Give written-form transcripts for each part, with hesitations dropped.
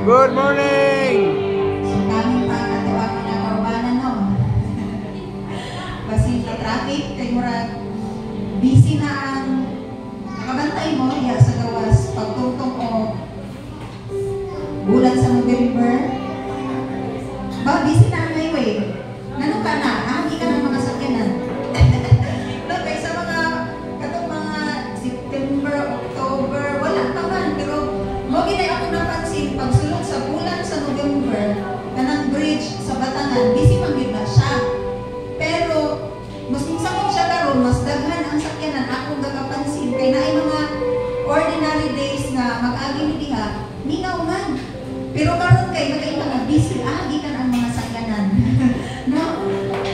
Good morning! So, kami pa ato ang mga kaubanan, no? Basin sa traffic, kay murag busy na ang nakabantay mo, ya sa gawas, pagtungtong o bulan sa November. Ba, busy na ang highway. Nano ka na? Ahagi ka ng mga sakyanan. No, kay sa mga, katong mga September, October, wala pa man. Pero, mo ginay ako napansin, pagsulong sa bulan sa November, kanang bridge sa Batangan, busy man gid na siya. Pero, mas sakot siya karon, mas daghan ang sakyanan akong gagapansin. Kay naay mga ordinary days na mag-agi ni diha, minaw man. Pero karon kay nagay mga busy, agi kan ang mga sakyanan. No?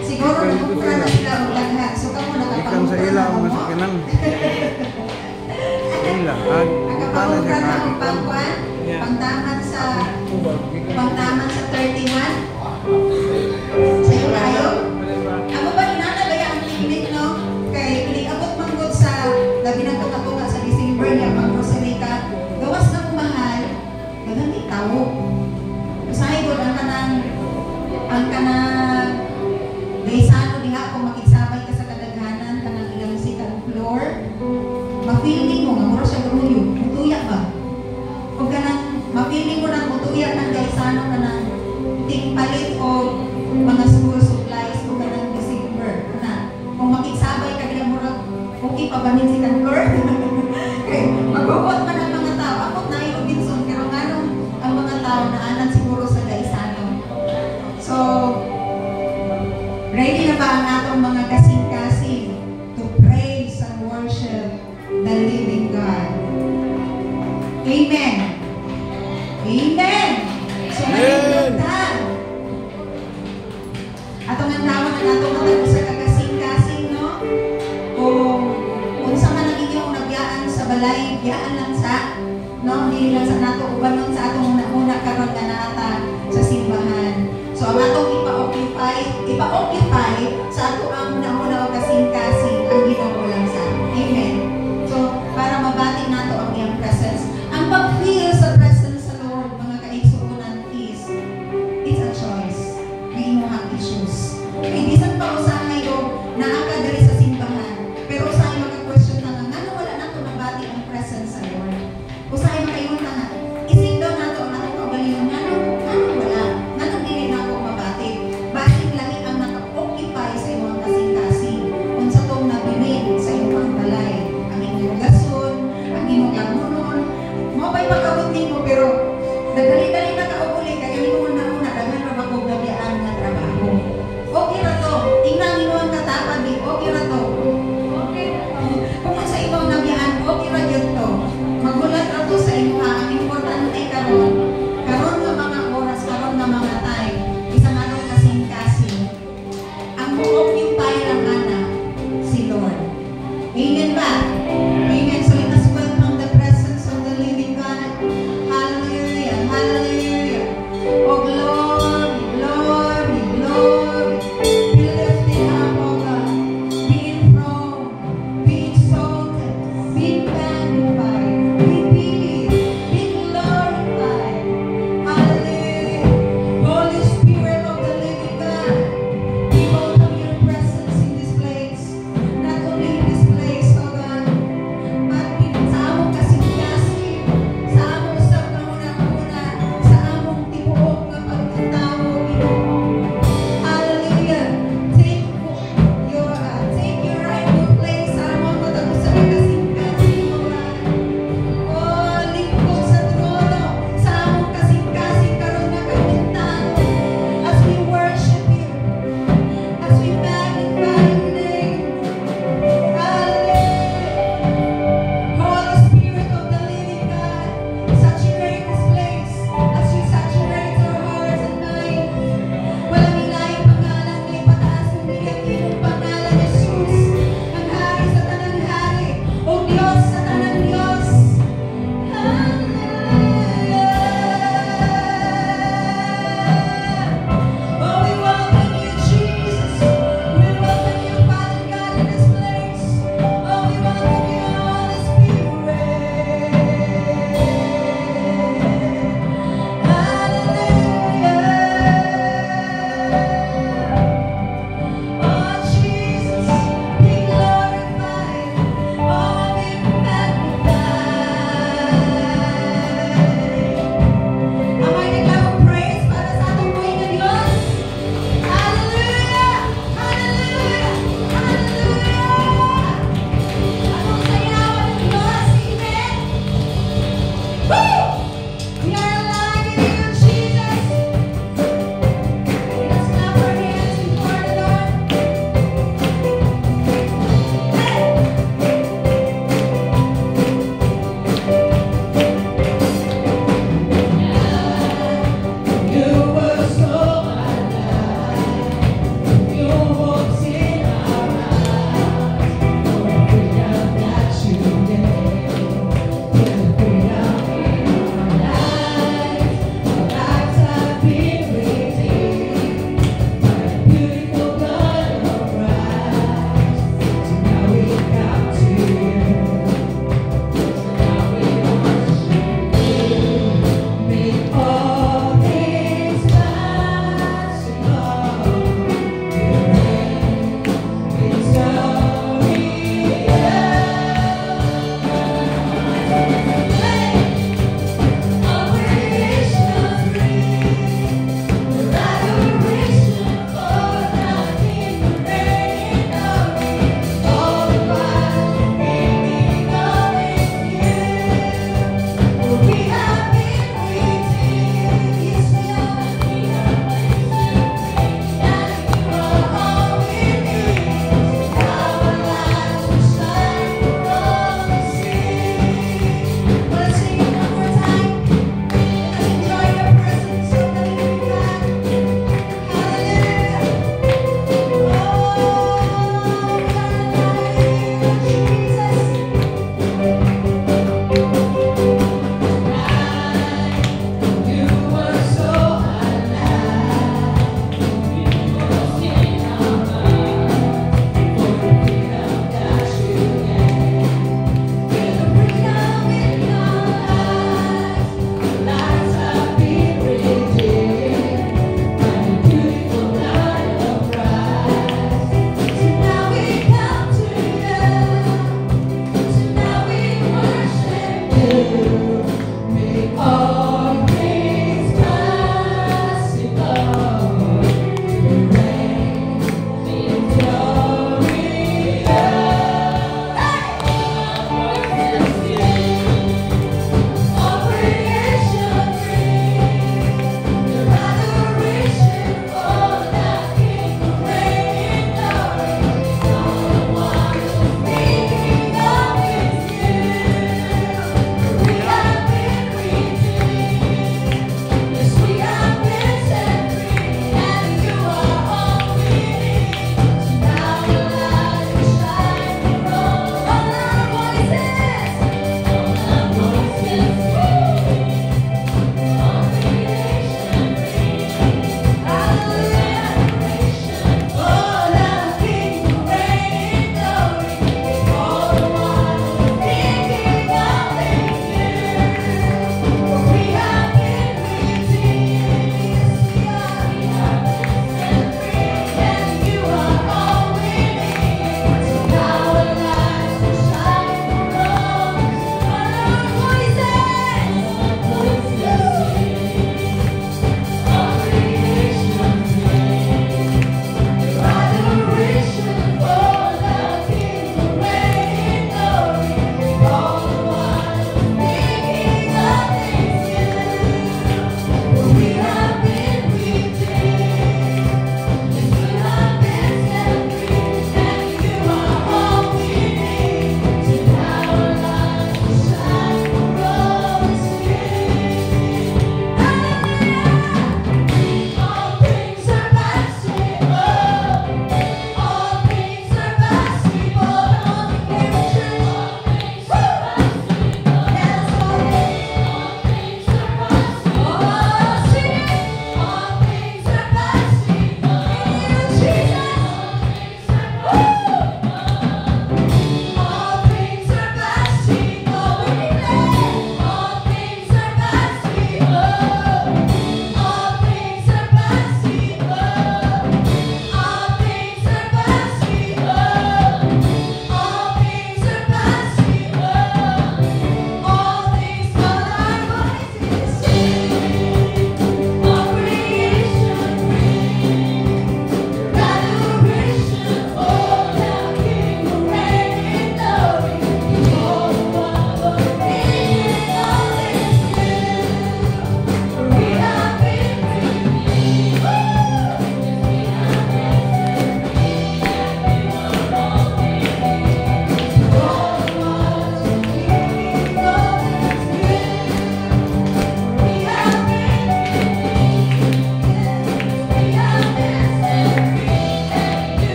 Siguro nakapura na sila og daghan. So kamo Ikan sa ilaw ang masakyanan. Ila, nakapura na ang pangkuan, pangtaman sa 31. Sayo kayo. Ako ba inanabaya ang clinic, no? Kay iniabot manggod sa labi ng tunga-tunga sa December niya, pang grocery ka, gawas na kumahal, dagang itaw. Usahay ko ang kanang gaysano diha kung makigsabay ka sa kadaghanan, kanang ilang second floor, ma-feeling mo, nga mura siya gruyo, mutuya ba? Kung kanang, ma-feeling mo ng mutuya ng gaysano kanang tingpalit o mga school supplies kung kanang December. Na, kung makigsabay ka diha mura, okay pa ba nin second floor? Mag-uot man ang mga tao. Ako na yung Robinson, pero nga ang mga tao na anan siguro sa gaysano. So, ready na ba ang atong mga kasing-kasing to praise and worship the living God? Amen! Amen! So, Amen! atong ang tawag na atong matag sa kakasing-kasing, no? Kung sa man ang inyong nagyaan sa balay, biyaan lang sa, no? Hindi lang sa nato ubanon sa atong una karon nga naata sa simbahan. So ang atong ipa-occupy sa ato ang una-una o kasing-kasing ang Ginoo lang sa. Amen. So para mabati nato ang iyang presence. Ang pag-feel sa presence sa Lord, mga kaigsuonan, is it's a choice. May imuhang issues. Hindi sa pausahay o naaka diri sa simbahan. Pero usahay mag-question na nga, ngano wala nato nabati ang presence sa Lord? Usahay makaingon na nga, isig daw nato ang atong kaugalingon, ngano wala, ngano dili na ako mabati. Bakit lagi ang naka-occupy sa imong kasing-kasing? Kung sa tong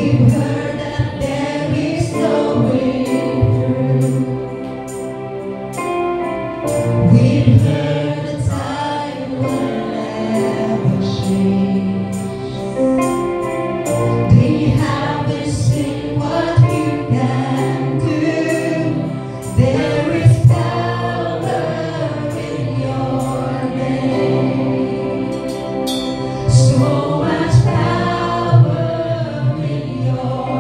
We've heard that there is no way through. We've heard that time will never change. They haven't seen what you can do. There is power in your name. So much power in your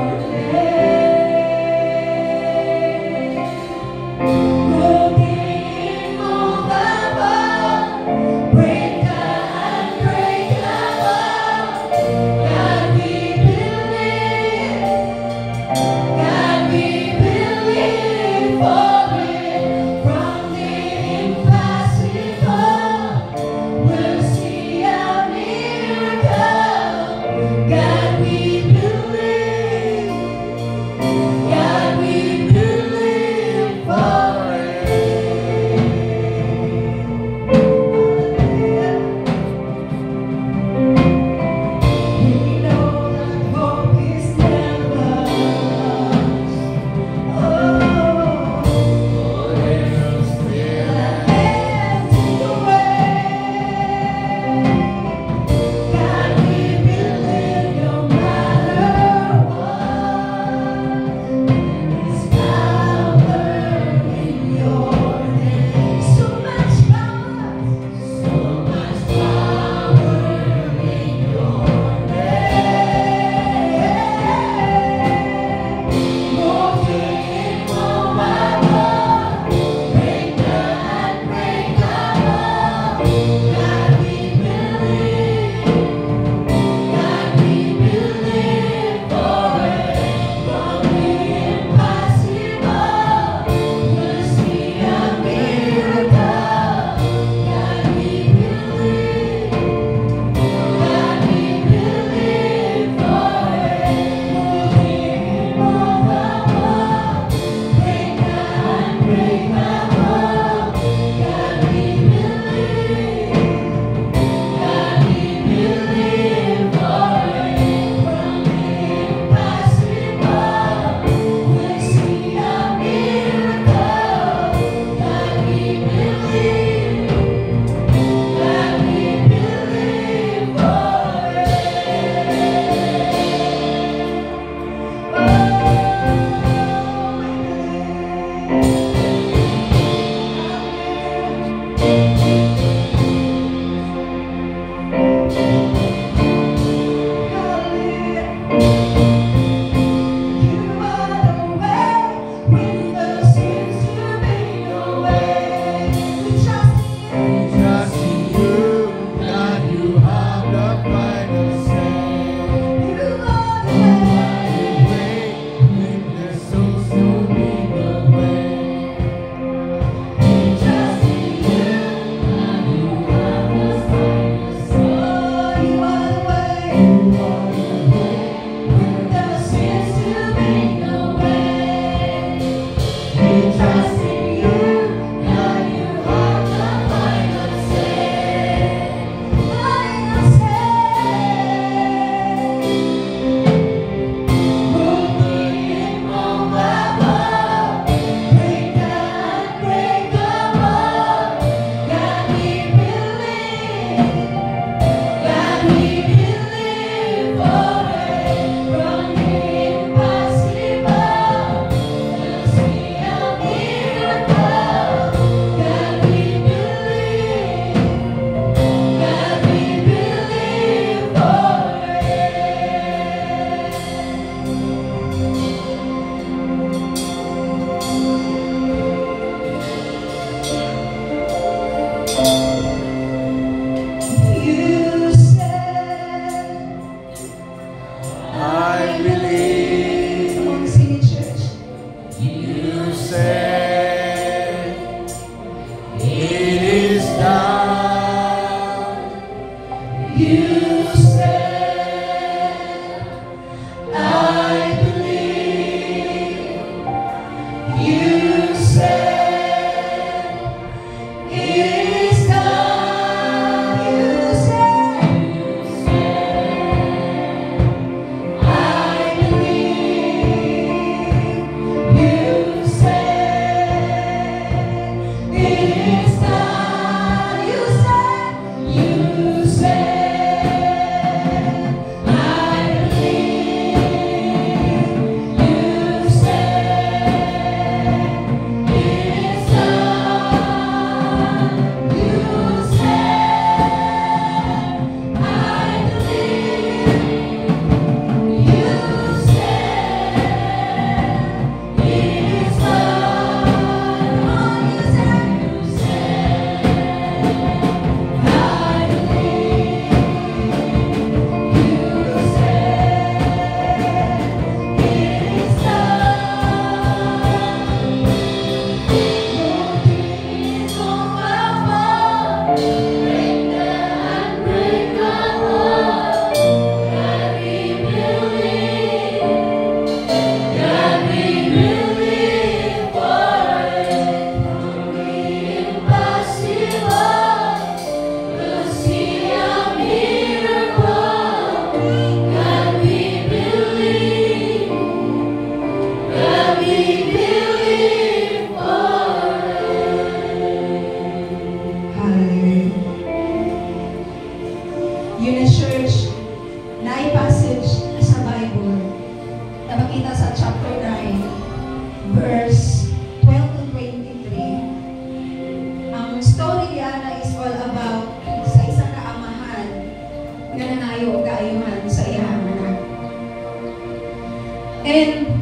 And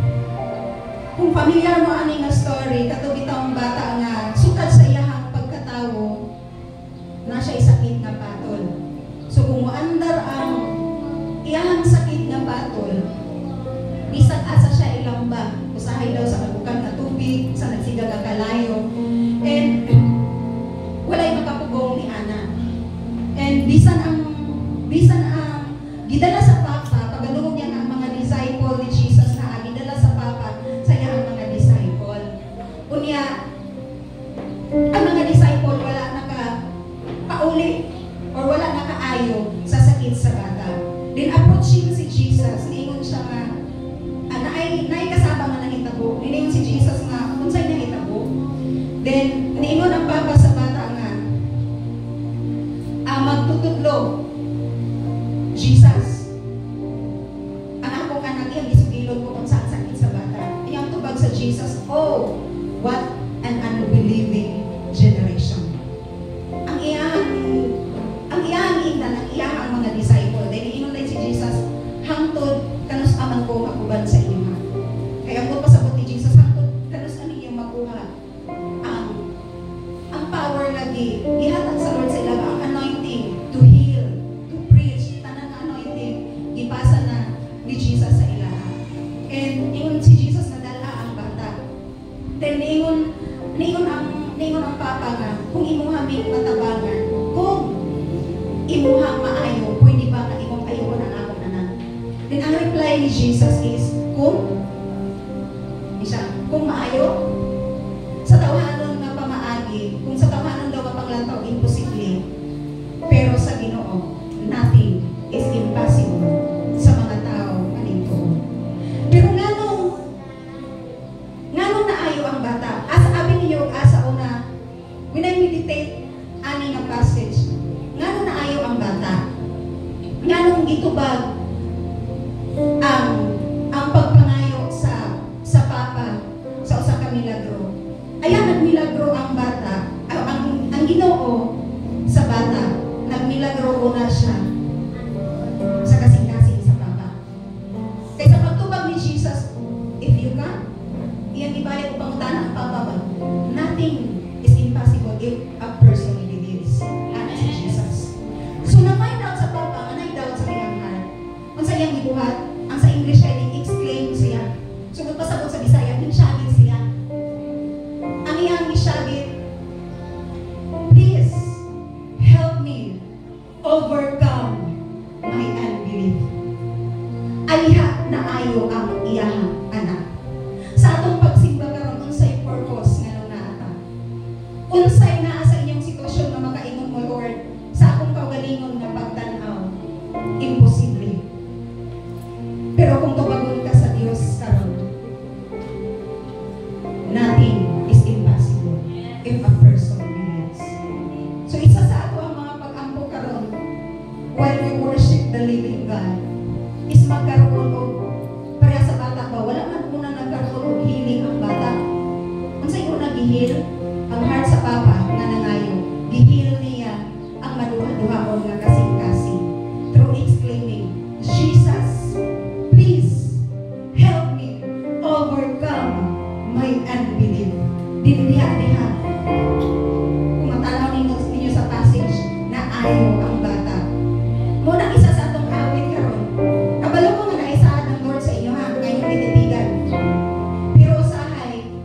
kung familiar mo ani nga story, katong bitawng bata nga sukad sa iyahang pagkatawo, na siya sakit nga patol. So kung moandar ang iyahang sakit nga patol, bisag asa siya ilamba, usahay daw sa kabukan nga tubig, sa nagsiga nga kalayo, and walay makapugong ni Ana. And bisan ang gidala sa Papa, pagalungog niya ang mga disciple ni Jesus na gidala sa Papa sa iyang mga disciple. Unya, ang mga disciple wala naka-pauli or wala nakaayo sa sakit sa bata. Then approaching si Jesus, niingon siya nga, naay kasama nga nahitabo. Niingon si Jesus nga, unsay nahitabo? Then, niingon ang Papa sa bata nga, magtutudlo, Jesus, ang akong anak iyang isugilod ko kung saan sakit sa bata. Iyang tubag sa Jesus, oh, what an unbelieving generation. Ang iyang ingnan, ang iyang mga disciple, dahil inunay si Jesus, hangtod, kanus aman ko makuban sa inyo. Kaya ang pasabot ni Jesus, hangtod, kanus aman yung makuha. Ang power lagi, gihatag sa Lord sa ilaga, ang anointing to heal, to preach, tanan na anointing, ipasa na ni Jesus sa ilaha. And ingon si Jesus na dala ang bata. Then niingon ang Papa nga, kung imuha may matabangan, kung imuha maayo, pwede ba ka imong ayuon ang akong anak? Then ang reply ni Jesus is, kung maayo, sa tawhanon nga pamaagi, kung sa tawhanon daw mapanglantaw, imposible. Pero sa Ginoo, nothing is impossible sa mga tao manintuon. Pero nganong naayo ang bata? Asa abi ninyo asa una, when I meditate ani nga passage, nganong naayo ang bata? Nganong gitubag ang pagpangayo sa Papa sa usa ka milagro? Ayan, nagmilagro ang bata, ang Ginoo sa bata, nagmilagro una siya sa kasing-kasing sa Papa. Kaya sa pagtubag ni Jesus, if you can, iyan ibalik upang utana ang Papa ba? Nothing is impossible if a person believes. Ano si Jesus? So na-find out sa Papa, na-doubt sa iyang heart. Kung sa iyang ibuhat, ang sa English kaya exclaim siya. So magpasabot sa Bisaya, hinsyagin siya. Ang iyang isyagin, please help me overcome my unbelief. Aliha na ayo ang iyang anak. Sa atong pagsimba karon, unsay purpose nga nung naata? Unsay naa sa inyong sitwasyon na makaingon mo, Lord, sa akong kaugalingon na pagtanaw? Imposible. Pero kung tubagon ka sa Dios karon, nothing is impossible if a person believes. So isa sa ato ang mga pag-ampo karon while we worship the living God is magkaroon o pareha sa bata ba, wala man muna nagkaroon o healing ang bata. Unsay una gihil ang heart sa Papa nga nangayo, gihil niya ang maduha-duhaon nga kasing-kasing through exclaiming, Jesus, please help me overcome my unbelief. Dindiha-diha. Kung matanaw ninyo sa passage na ayaw ang bata. Muna isa sa atong awit karon. Kabalo ko nga naisaad ng Lord sa inyo ha, ngayong ititigan. Pero usahay,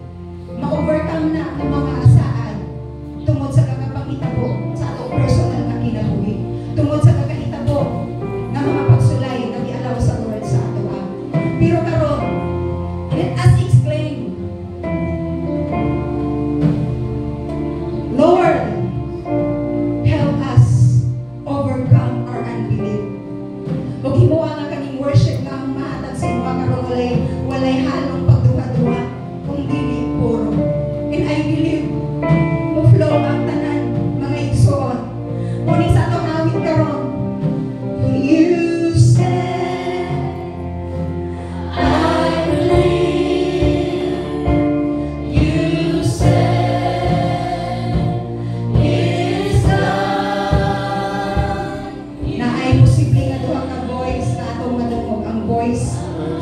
ma-overcome na ang mga asaad tungod sa kakapangitabo sa atong personal na kinabuhi. Tungod sa kakahitabo na mga pagsulay na gialaw sa Lord sa ato ha. Pero karon, let us exclaim, Lord, help us overcome our unbelief. Huwag himuha nga kaning worship nga ang mahatag sa inyo karon walay halong pagduha-duha kung dili puro. And I believe mo flow ang tanan mga igsoon. Ngunit sa atong awit karon, you said, I believe. You said, it's done. Na ay posible nga duha ka voice na atong madungog ang voice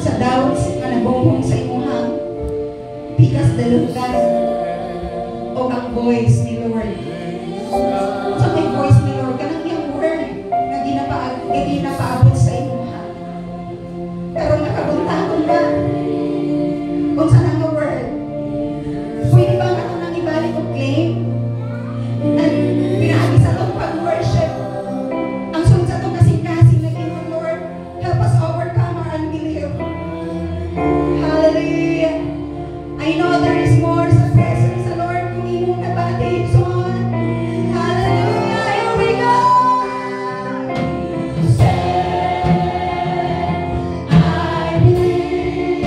sa doubts nga nabonghong sa imuhang bigas dalugan o ang voice ni Lord. Sa may voice ni Lord, kanang yung word na ginapaabot sa imuha. Pero nakabuntahan na kung saan ang word. Pwede ba nga ito nang ibalik o claim? At pinahagi sa itong pag-worship. Ang sunod sa itong kasing-kasing na ginong Lord, help us overcome our unbelief. Hallelujah. I know there is more sa presence sa Lord kung imong nabati. So on. Hallelujah. Here we go. I believe.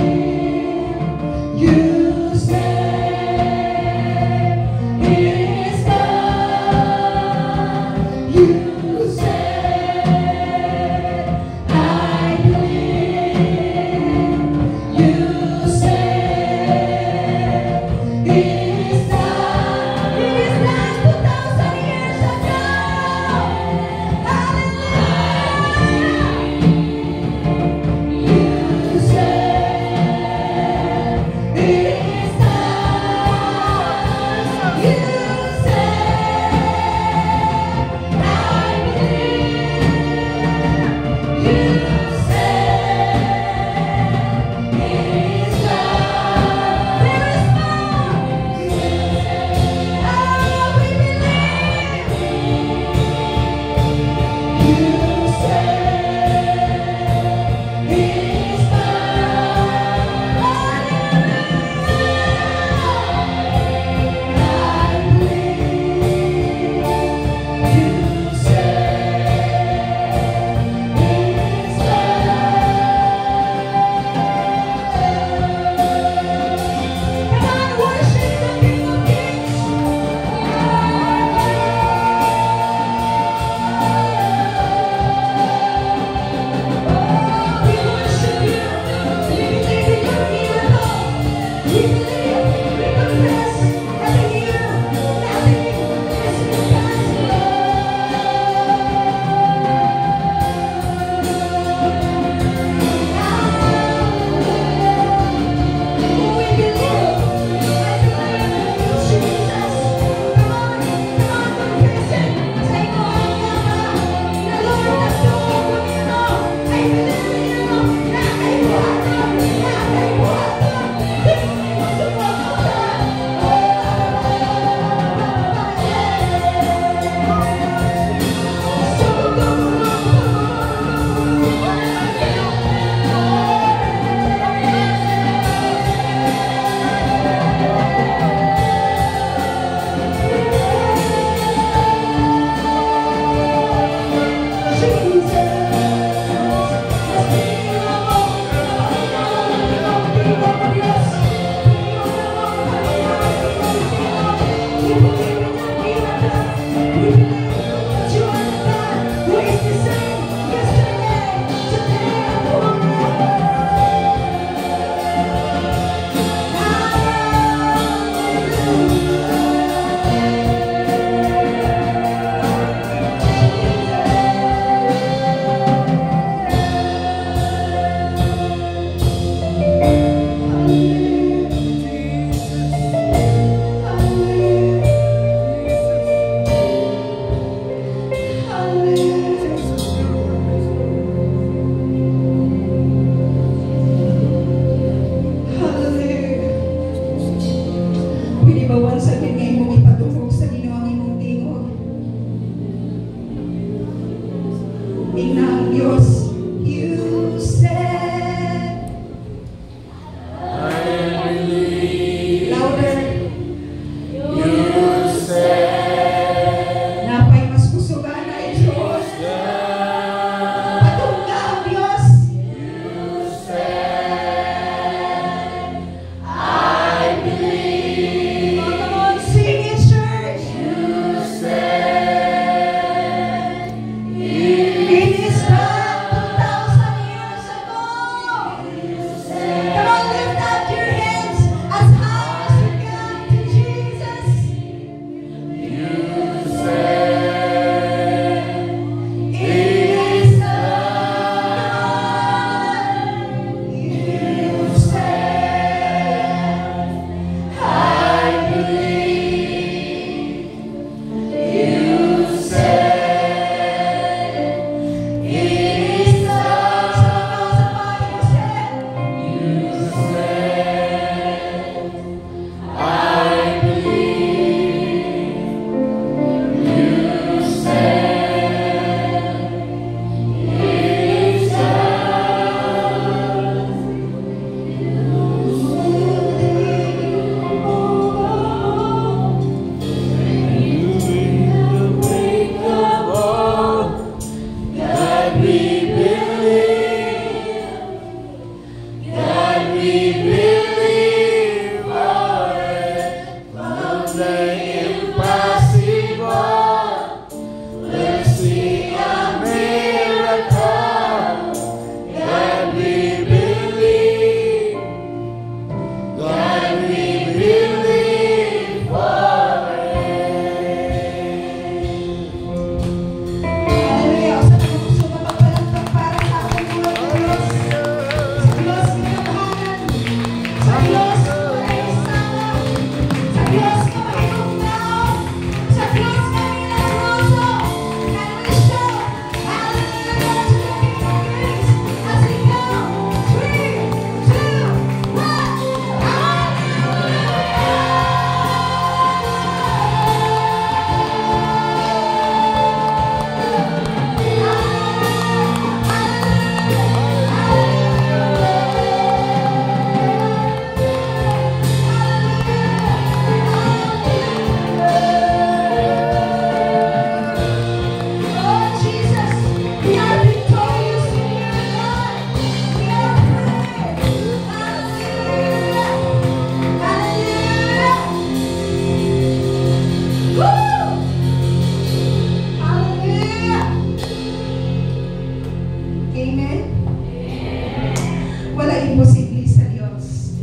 imposible sa Dios.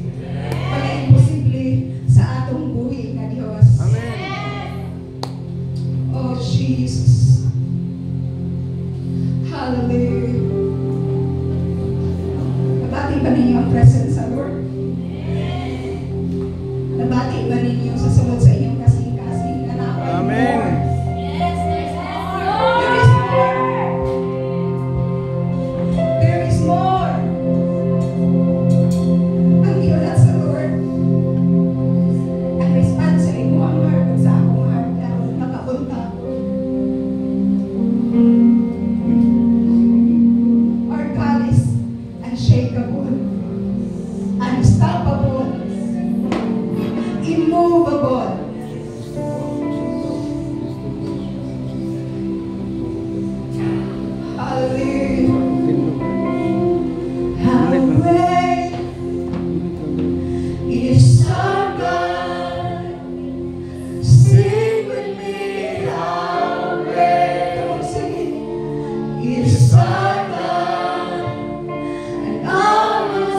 Wala imposible sa atong buhi nga Dios. Amen. Oh Jesus. Hallelujah. Nabati ba ninyo ang presence sa Lord? Nabati ba ninyo sa sulod sa inyong kasing-kasing na napay? Amen. There is more. There is more. Ang iulat sa Lord. Ang response sa imo ang heart sa akong heart karon nakapunta. Our God is unshakable, unstoppable, immovable. Hallelujah. How great is our God. Sing with me, how great. Come on, sing it. Is our God, and our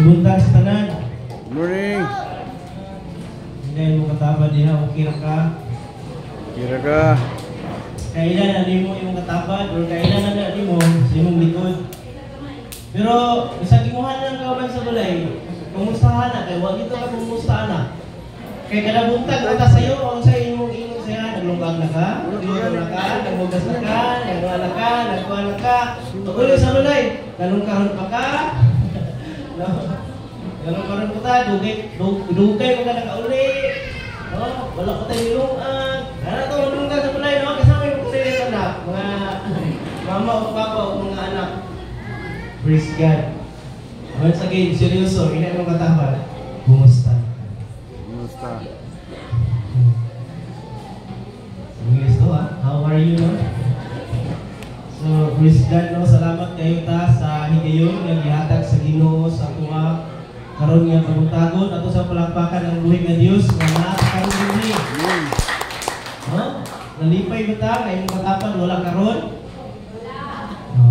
Buntag sa tanan. Morning. Hindi mo kataba diha, okay ra ka. Kira ka. Kailan na di mo yung katabad or kailan na di mo sa imong likod. Pero sa gimuhan lang kauban sa balay, kumustahan na kay wag ito ka kumustahan na. Kay kada buntag ata sayo ang sa imong ingon saya naglungag na ka, dito na ka, nagmugas na ka, nagkuha na ka, nagkuha na ka. Pag sa balay, nalungkaron pa ka. No. Nalungkaron pa ta, dugay mo ka nakauli. No, wala ko tayo nilungan. Ano to nalungkag sa balay no, kasama yung kulit anak, mga mama o papa o mga anak. Praise God. Once again, seryoso, hindi mo katapat. Kumusta? Kumusta? English to ah. How are you no? So, praise God no. Salamat kayo ta sa higayon nga gihatag sa Ginoo sa tuwa karon nga pagutagon ato sa palakpakan ng buhay nga Dios nga naa karon dinhi. No? Nalipay ba ta kay imong katapat wala karon?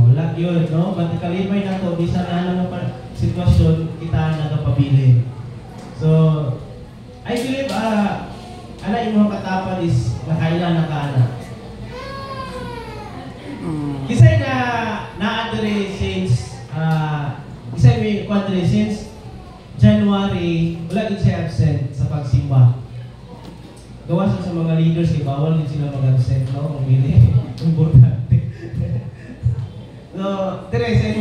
Wala yun, no? Ba't kalipay na ito, bisan na lang ang sitwasyon, kita nagapabilin. So, I believe, ana yung mga katapan is nakailan na kaana. Kisay na na-adre since, kisay may kwadre since January, wala din siya absent sa pagsimba. Gawa sa mga leaders, bawal din sila mag-absent, no? Umili, importante. So, dire sa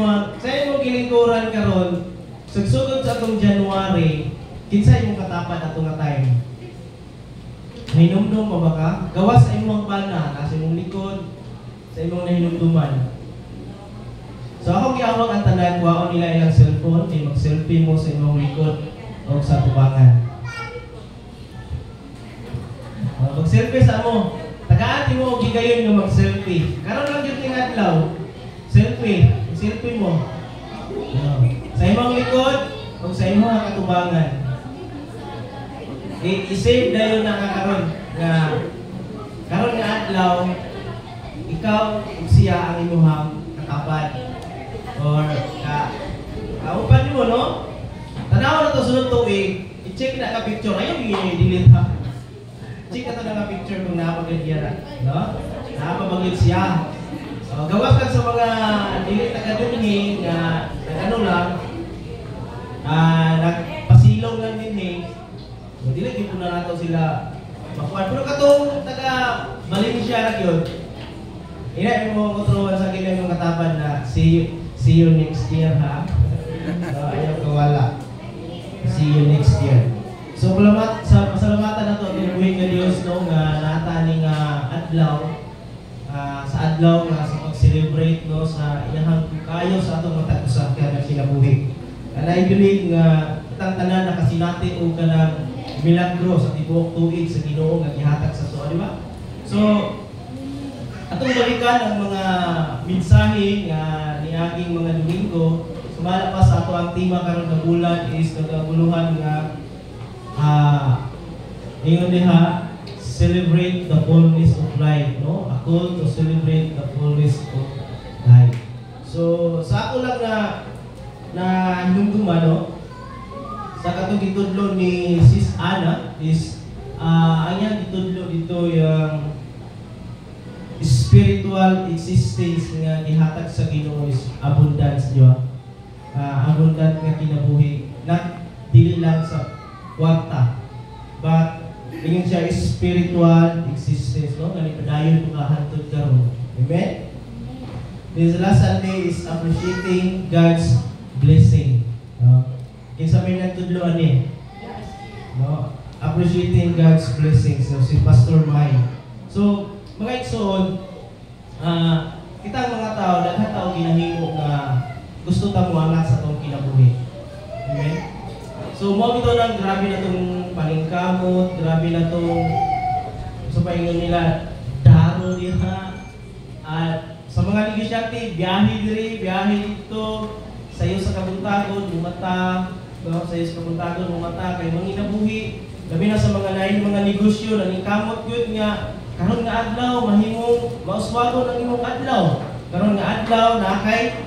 imong kilingkuran karon, sugsugod sa atong January, kinsa imong katapat ato nga time? Nahinumdum pa ba ka? Gawas sa imong bana, nasa imong likod, sa imong nahinumduman. So ako giawag ang tanan, kuhaon nila ilang cellphone, kay mag-selfie mo sa imong likod o sa tubangan. Mag-selfie sa mo, tagaan mo og gigayon nga mag-selfie. Karon lang gyud ning adlaw. Selfie mo. Sa imong likod o sa imong katubangan. I-save dayon na karon nga karon nga adlaw ikaw ug siya ang imong katapat or kauban mo no. Tanaw na to sunod tuig, i-check na ka picture ayo i-delete ha. Check na to nga picture kung napagadiya no. Napabagit siya. So, gawas ka sa mga dili taga-dunhi na ano lang, nagpasilong lang din eh. So, dili di po na nato sila makuha. Pero katong taga-Valencia na yun, ina mo kontrolan sa akin yung katapan na see you next year ha. So, ayaw kawala. See you next year. So, pasalamatan na ito, tinubuhin ka Diyos no, nga nataning adlaw. Sa adlaw nga sa pag-celebrate no sa iyahang kayo sa atong matag usa kaya sinabuhi. And I believe nga itang tanan nakasinati og kanang milagro sa tibuok tuig sa Ginoo nga gihatag sa tuwa, di ba? So atong balikan ang mga mensahe nga niaging mga Domingo, sumala pa sa ato ang tema karon nga bulan is nagaguluhan nga ingon diha celebrate the fullness of life, no? A call to celebrate the fullness of life. So, sa ako lang na hinumduman, no? Sa katong gitudlo ni Sis Ana is ang iyang gitudlo dito yung spiritual existence nga gihatag sa Ginoo is abundance, di ba? Abundant nga kinabuhi. Na dili lang sa kwarta, but ingin siya is spiritual existence, no? Nga padayon po kahantod karon. Amen? This last Sunday is appreciating God's blessing. Kinsa may nagtudloan ni? No? Appreciating God's blessing. So, si Pastor Mai. So, mga igsoon, kita ang mga tao, lahat tao ginahimo na gusto ta muangat sa itong kinabuhi. Amen? So, mo ito lang, grabe na itong paningkamot, grabe na itong sa paingon nila, daro diha. At sa mga negosyante, biyahe diri, biyahe dito, sayo sa kabuntagon, bumata, no? Sayo sa kabuntagon, bumata, kay mga inabuhi, labi na sa mga lain, mga negosyo, naningkamot yun nga, karon nga adlaw, mahimong, mauswagon ang imong adlaw. Karon nga adlaw, na kay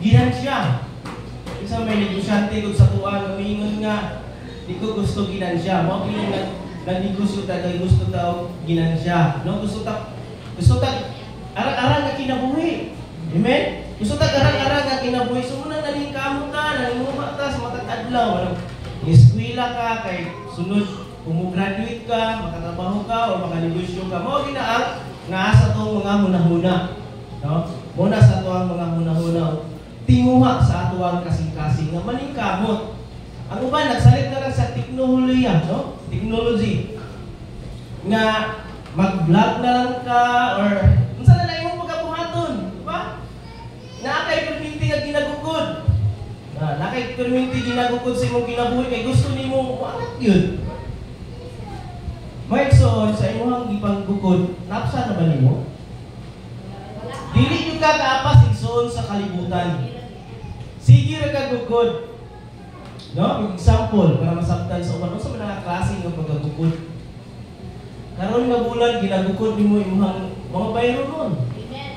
ginansya. Isa may negosyante ko sa tuwa, lumingon nga, di ko gusto ginansya. Mo kini nga nagigusto ta kay gusto daw ginansya. No gusto ta arang-arang nga kinabuhi. Amen. Gusto ta arang-arang nga kinabuhi. So muna naling kamot ka, nangimuha ta sa matag adlaw. Ano? Eskwela ka kay sunod kung graduate ka, makatrabaho ka o makanegosyo ka. Mo ginaang nga sa tong mga hunahuna. No? Muna sa tuwang mga hunahuna tinguha sa atuang kasing-kasing nga maning kamot. Ang uban nagsalit na lang sa teknolohiya, no? Technology. Nga mag-vlog na lang ka or unsa na lang imong pagkabuhaton, di ba? Na kay perminti nga ginagukod. Na kay perminti ginagukod sa imong kinabuhi kay gusto nimo angat yun. May igsoon sa imong gipanggukod, napsa na ba nimo? Dili yung kakaapas igsoon sa kalibutan. Sige ra ka gukod. No? Example, para masabtan sa uban, sa mga klase ng pagkagukod. Karon nga bulan, ginagukod nimo imong mga bayro nun. Amen.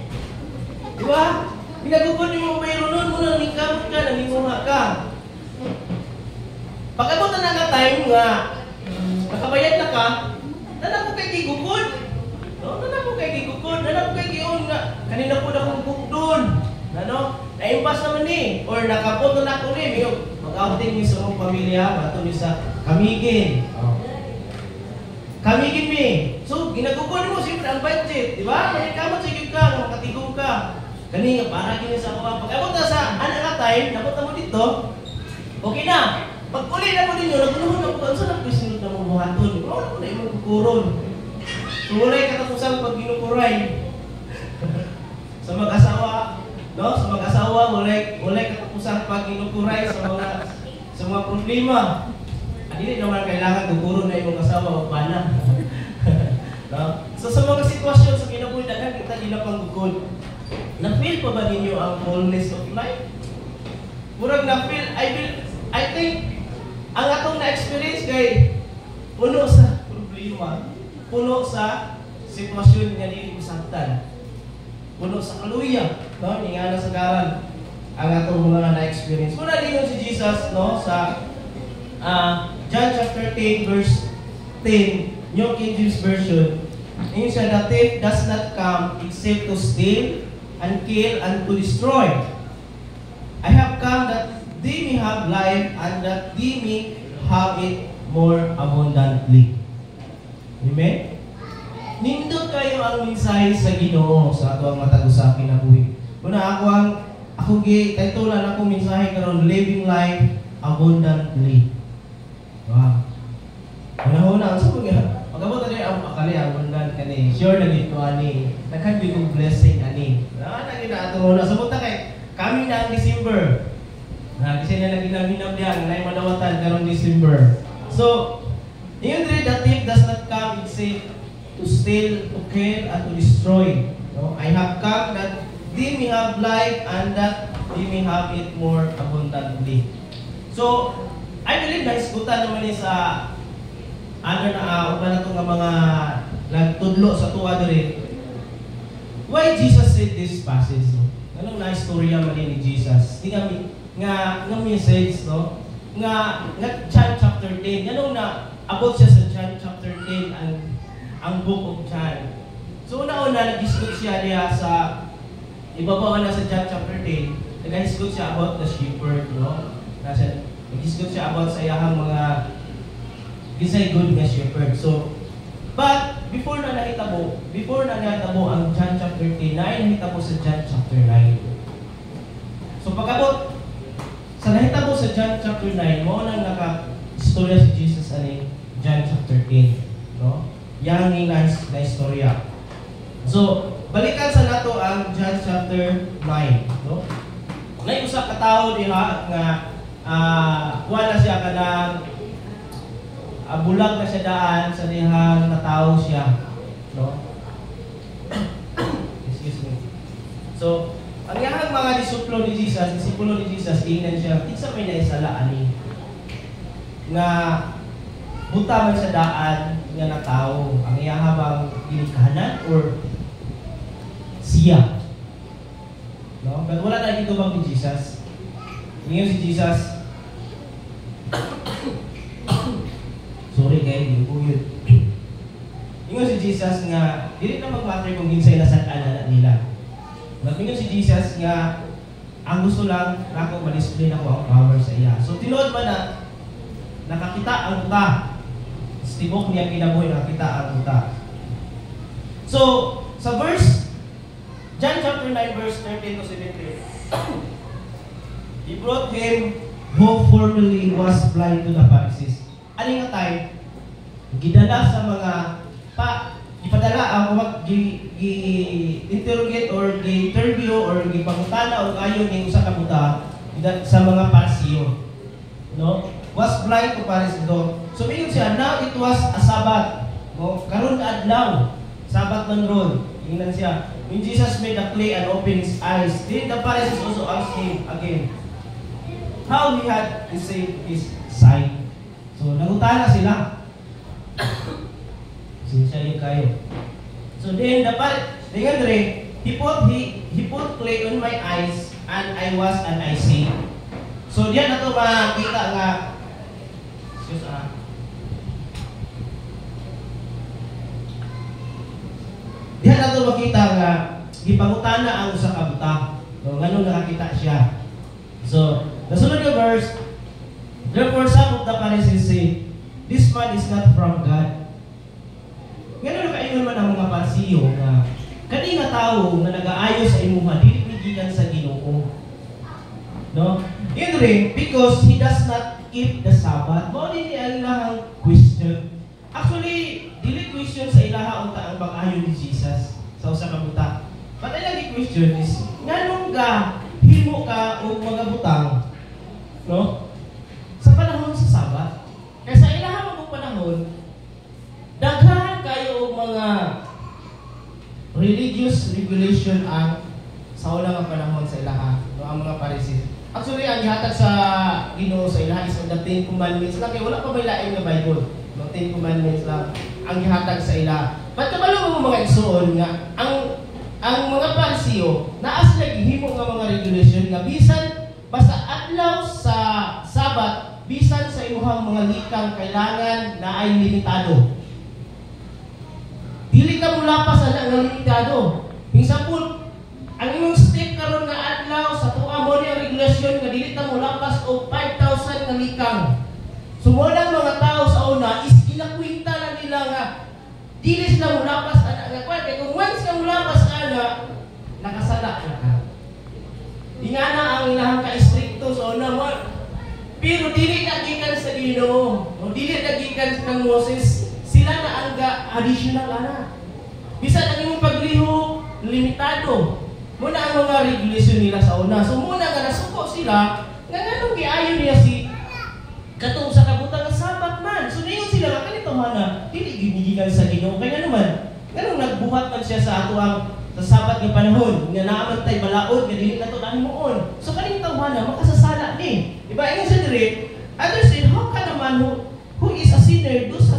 Di ba? Ginagukod nimo mga bayro nun, muna nangkamot ka, nanginguha ka. Pagkabot na nga time nga, nakabayad na ka, nanap ko kay gigukod. No? Nanap ko kay gigukod, nanap ko kay giyon nga, kanina po na kong gugdon. Ano? Naimpas naman ni, or nakapot na ako rin, mag-outing niyo sa mong pamilya, bato niyo sa kamigin. Oh. Kamigin mi. So, ginagukod mo, siyempre ang budget, di ba? Kamot sa ka, makatigong ka. Kani nga, para kini sa ako. Pag-abot na sa anak ka time, nabot na mo dito, okay na. Pag-uli na mo ninyo, nagunuhon na po, saan na po sinunod na mong buhaton? Wala mo na imong kukuron. So, wala'y katapusan pag ginukuray. Sa mag-asawa, no, sa mag-asawa walay katapusan pag ginukuray sa mga problema. Dili naman kailangan guguro na imong asawa o bana. No? So sa mga sitwasyon sa kinabuhi daghan kita ginapanggugod. Na-feel pa ba ninyo ang fullness of life? Murag na-feel, I think ang atong na-experience kay puno sa problema, puno sa sitwasyon nga dili masabtan. Puno sa kaluya, no? Ingana sa garan ang atong mga na-experience. Muna din si Jesus, no, sa John chapter 10 verse 10, New King James Version. Ingon siya, the thief does not come except to steal and kill and to destroy. I have come that they may have life and that they may have it more abundantly. Amen? Nindot kayo ang mensahe sa Ginoo sa ato ang matag-usa kinabuhi. Una ako titulan akong mensahe karon, living life abundantly. Wow. Una sa mga pagabot ani ang akali abundant kani. Sure na dito ani. Nagkan bigong blessing ani. Na gina ato una sa buta kay kami na ang December. Kasi na lagi namin diyan nay madawatan karon December. So, yung the thief does not come except to steal, to kill, and to destroy. No? I have come that they may have life and that they may have it more abundantly. So, I believe na isgutan naman sa uban na itong mga nagtudlo sa tuwa diri. Why Jesus said this passage? No? Anong na-istorya man ni Jesus? Nga message, no? Nga John chapter 10. Anong na abot siya sa John chapter 10 ang book of John. So una-una nag-discuss siya niya sa ibabaw na sa John chapter 10. Nag-discuss siya about the shepherd, no? Nag-discuss siya about sa iyang mga gisay good nga shepherd. So, but before na nahitabo ang John chapter 10, nahitabo sa John chapter 9. So pagabot sa nahitabo sa John chapter 9, mo nang naka-istorya si Jesus ani John chapter 10, no? Yang ni na istorya. So, balikan sa nato ang John chapter 9, no? Nay usa ka tawo diha nga kuha na siya kanang bulag na siya daan sa dihang natawo siya, no? Excuse me. So, ang iyang mga disipulo ni Jesus, tingnan siya, tinsa may naisala ani nga buta man sa daan nga natawo. Ang iyang habang ginikahanan or siya. No? But wala na dito bang ni Jesus. Ingon si Jesus. Sorry kayo, hindi ko yun. Ingon si Jesus nga, dili na mag-matter kung ginsay nasad-an nila. Ingon si Jesus nga, ang gusto lang na ako ma-display na ko ang power sa iya. So tinuod man na nakakita ang buta. Tibok niya kinabuhi, nakakita ang buta. So, sa verse, John chapter 9 verse 13 to 17, He brought him who formerly was blind to the Pharisees. Ano nga tayo? Gidala sa mga ipadala ang gi-interrogate or gi-interview or gipangutana o ayon ng usa ka buta sa mga Parisiyo. No? Was blind to Pharisees do. So mingon siya, now it was a Sabbath. No? Karon adlaw, Sabbath man ron. Ingnan siya. When Jesus made the clay and opened his eyes, then the Pharisees also asked him again how he had received his sight. So nangutana sila. Siya yung kayo. So then he put clay on my eyes and I see. So diyan nato makita nga diyan nato makita nga gipangutana ang usa ka buta. So ngano nakakita siya. So the sunod nga verse, therefore some of the Pharisees say, this man is not from God. Ngayon kaingon man ang mga Parisiyo nga kani nga tawo nga nagaayo sa imuha dili gikan sa Ginoo. No? Yun because he does not keep the Sabbath. Mao din ang ilahang question. Actually, dili question sa ilaha unta ang pag-ayo ni Jesus sa usa ka buta. But ang lagi question is nganong ga himo ka og mga butang, no? Sa panahon sa Sabbath. Kaya sa ilaha mong panahon, daghan kayo og mga religious regulation ang sa unang panahon sa ilaha, no, ang mga Pharisees. Actually, ang gihatag sa Ginoo sa ilaha is the Ten Commandments lang, kaya wala pa may lain nga Bible. No, Ten Commandments lang ang gihatag sa ilaha. But kabalo mo mga igsoon nga ang mga Parisiyo naa sila gihimo nga mga regulation nga bisan basta adlaw sa Sabat, bisan sa imuhang mga likang kailangan na ay limitado. Dili ka mulapas ana nga limitado. Minsan po, ang imong step karon nga adlaw sa tuwa mo ni ang regulasyon nga dili ta mulapas og 5,000 nga likang. Sumodang mga tao sa una is ginakwinta na nila nga dili sila mulapas ana nga kwat kung once ka mulapas ana nakasala na ka. Ingana ang ilahang ka-stricto sa una mo. Pero dili nagikan sa Ginoo. O dili nagikan kang Moses. Sila na ang additional ana. Bisan ang imong pagliho limitado. Muna ang mga regulation nila sa una. So muna nga nasuko sila nga nganong giayon niya si katong sa kabutang nga Sabat man. So niyon sila nga kanito mana dili ginigikan sa Ginoo kaya naman nganong nagbuhat man siya sa ato ang sa Sabat nga panahon nga naaman tay balaod nga dili nato nahimuon. So kaning tawhana makasasala ni. Diba ingon sa dire, others said, how ka naman who is a sinner do sa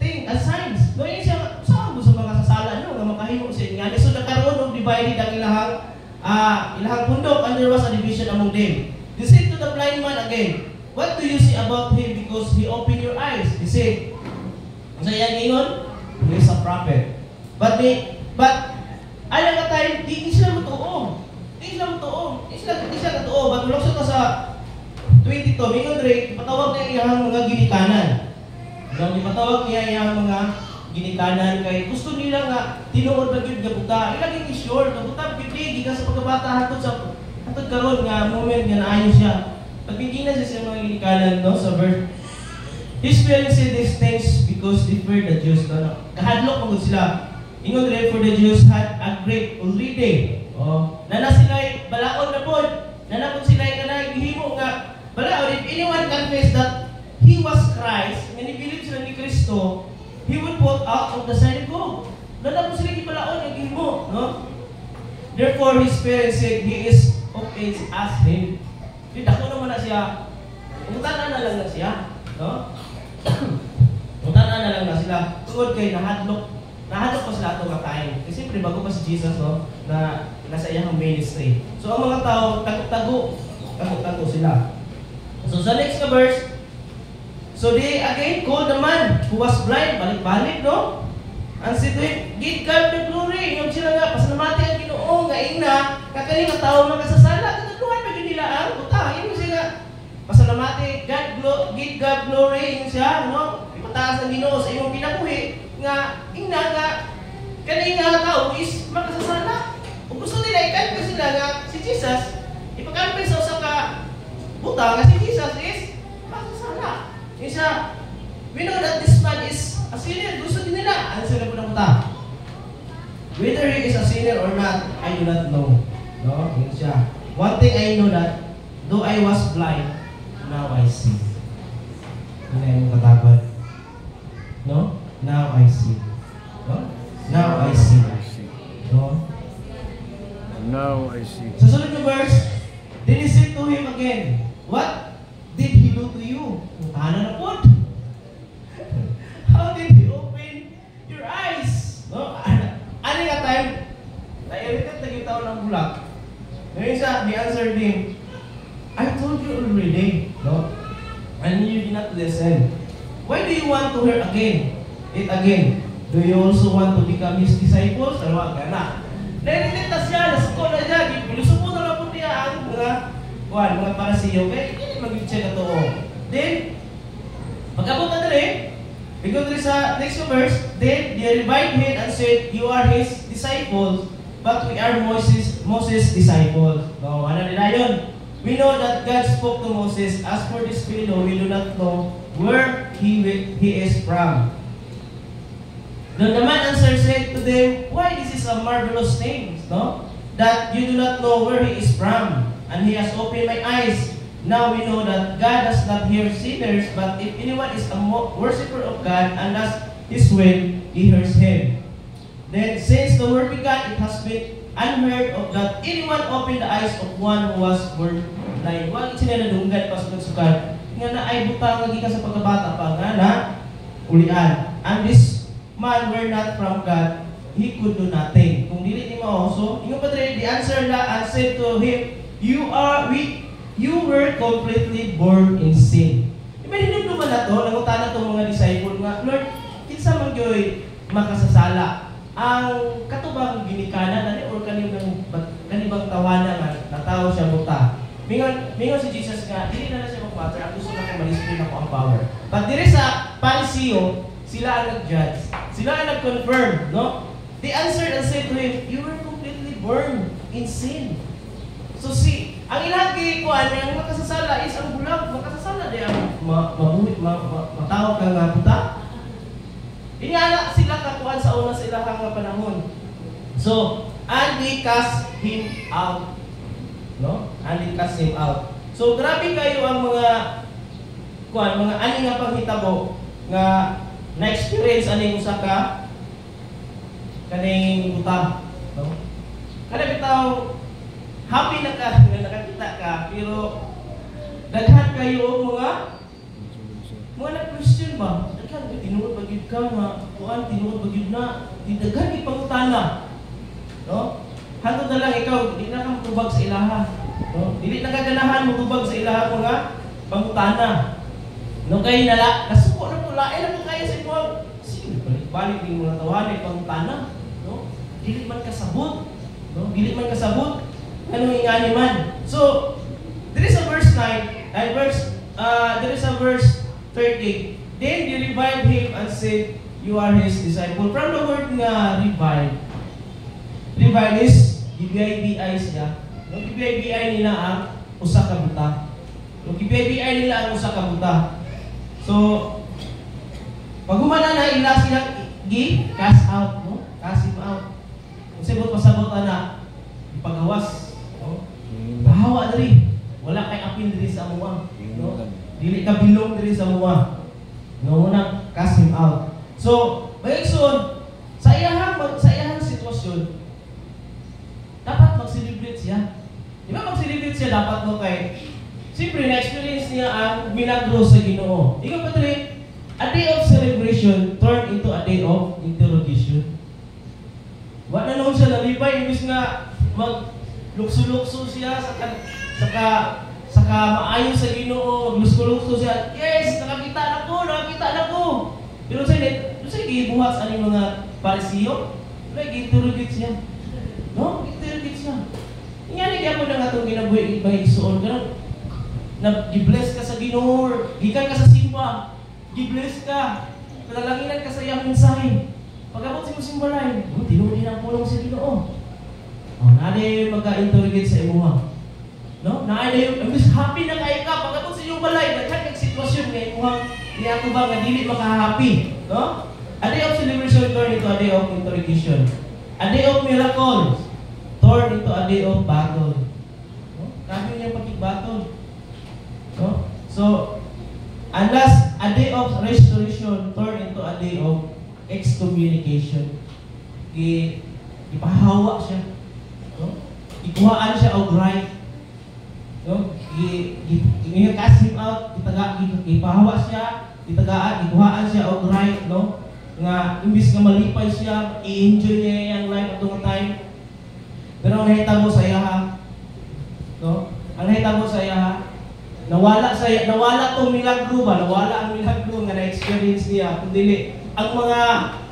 thing as signs? No yun siya saan mo sa mga sasala no nga makahimo siya nga. So nagkaroon og divided ang ilahang pundok and there was a division among them. They said to the blind man again, what do you see about him because he opened your eyes? He said, sa iyang ingon, he is a prophet. But alam nga tayo, di sila matuo. Di sila matuo. But ulok sa 22, mingon rin, ipatawag na iyang mga ginikanan. Ipatawag niya iyang mga ginikanan kay gusto nila nga tinuod na gyud nga buta. Ilaging i-sure nga buta pipili ka sa pagkabata hatod karon nga moment nga naayo siya. Pagpigina siya sa mga ginikanan no sa verse. His parents said these things because they feared the Jews. No? Kahadlok magud sila. Ingon rin for the Jews had a great holiday. Nana sila'y balaod na po. Nana po sila'y kanay gihimo nga balaod. If anyone confess that he was Christ, and he believes sila ni Kristo, he would put out of the synagogue. Nana po sila gibalaod ang gihimo. No? Therefore, his parents said, he is of age as him. Dako naman na siya. Umutana na lang na siya. No? Umutana na lang na sila. Tungod kay nahadlok pa sila ito kakain. Kasi siyempre bago pa si Jesus, no, na nasa iyang ministry. So ang mga tao, tago-tago, Tago-tago sila. So sa next na verse, so they again called the man who was blind, balik-balik, no? And said to him, give God the glory. Yung sila nga, pasalamati ang Ginoo, nga ina, kakali nga tao na kasasala, katuluan na nila ang utang. Yung sila, pasalamati, give God glory, yung siya, no? Ipataas ang Ginoo sa imong kinabuhi, nga, ina nga, kani nga tao is makasasala. Kung gusto nila, ikalpil sila nga, si Jesus, ipakalpil sa usa ka buta, nga si Jesus is makasasala. Yung siya, we know that this man is a sinner. Gusto din nila. Ano sila po ng buta? Whether he is a sinner or not, I do not know. No? Yun siya. One thing I know that, though I was blind, now I see. Yun na yung katapad. No? Now I see. No? Now I see. No? Now I see. Sa sunod na verse, then he said to him again, what did he do to you? Puntahan na po. How did he open your eyes? No? Ano nga time? Naiiritat na yung tao ng bulak. Ngayon siya, he answered him, I told you already, no? And you did not listen. Why do you want to hear again? It again. Do you also want to become his disciples? Ano ka na? Naiiritat na siya, nasiko na siya, pilusupo na lang po niya ang mga parasiyo. Kaya hindi mag-check na to. Then, pagkabot na rin, because there is a next verse, then they revived him and said, you are his disciples, but we are Moses' disciples. No, ano nila yun? We know that God spoke to Moses. As for this fellow, we do not know where he is from. Then the man answered, said to them, why this is a marvelous thing, no? That you do not know where he is from, and he has opened my eyes. Now we know that God does not hear sinners, but if anyone is a worshipper of God and does His will, He hears him. Then, since the word began, it has been unheard of that anyone opened the eyes of one who was born blind. Wag sinanadunggan pa sa pagsukat. Nga na ay butang lagi ka sa pagkabata pa nga na ulian. And this man were not from God, he could do nothing. Kung dili ni mao, so yung padre, the answer and said to him, you were completely born in sin. Imagine naman na to, nangutan na itong mga disciple nga, Lord, kinsa man gyoy makasasala ang katubang ginikana na or kanibang tawanan nga natawo siya buta. Mingon si Jesus nga, dili na siya mag-matter, ang gusto na kong ma-discipline ako ang power. But dire sa Pariseo, sila ang nag-judge. Sila ang nag-confirm, no? They answered and said to him, you were completely born in sin. So ang ilagi ko ang makasasala is ang bulag, makasasala di ang matawag ka nga puta. Ingala sila kakuan sa una sa ilahang nga panahon. So, and they cast him out. No? And they cast him out. So, grabe kayo ang mga ani nga panghitabo nga na-experience aning usa ka kaning buta. No? Kada bitaw happy na ka, nakakita ka, pero daghan kayo mga na-question ba? Daghan, tinuod ba yun ka, tinuod ba yun na, daghan ipangutana. No? Hantod na lang ikaw, di na ka matubag sa ilaha. No? Dili na kaganahan matubag sa ilaha mga pangutana. No, kayo nala, nasuko na po, lain na po kayo sa ikaw. Sige, balik din mga tawanin, pangutana. No? Dili man kasabot. No? Dili man kasabot. Ano ingani man. So, there is a verse 9, and there is a verse 30. Then they revived him and said, you are his disciple. From the word nga revive is GBIBI siya. No, GBIBI nila ang usa ka buta. No, GBIBI nila ang usa ka buta. So, pag humana na ila silang cast out, no? Cast him out. Kung sabot pasabot na ipagawas. No? Bahawa diri. Wala kay apil diri sa amuha. No? Dili ka bilong diri sa amuha. No, unang cast him out. So, bayagson, sa iyahang sitwasyon, dapat mag-celebrate siya. Di ba mag-celebrate siya dapat no kay siyempre na-experience niya ang milagro sa Ginoo. Ikaw pa dali, a day of celebration turned into a day of interrogation. Wala na naman siya nalipay, imbis nga mag-lukso-lukso siya sa maayo sa Ginoo, gusto siya, yes, nakakita na ko. Pero sa gibuhat sa aning mga Parisiyo, giturugit siya. No? Giturugit siya. Ingani gyapon na nga itong ginabuhi ibang igsuon. Ganun, gi-bless ka sa Ginoo, gikan ka sa simba, gi-bless ka, panalanginan ka sa iyang mensahe. Pag-abot sa simbalay, tinuod din ang pulong sa Ginoo. Nade magka-interrogate sa imuha. No? Naay happy na kay ka pag-abot sa iyong balay, daghan kag sitwasyon nga imuha niya ko ba nga dili maka-happy, no? A day of celebration turn into a day of interrogation. A day of miracles turn into a day of battle. No? Kami niyang pagkik-battle. No? So, unless a day of restoration turn into a day of excommunication. Ipahawa siya. No? Ikuhaan siya og right. No? Cast him out, ipahawa siya, itagaan, ikuhaan siya og right, no? Nga imbis nga malipay siya, i-enjoy niya yung life atong time. Pero ang nahitabo sa iya, no? Ang nahitabo sa iya, nawala tong milagro ba? Nawala ang milagro nga na-experience niya. Kundi ang mga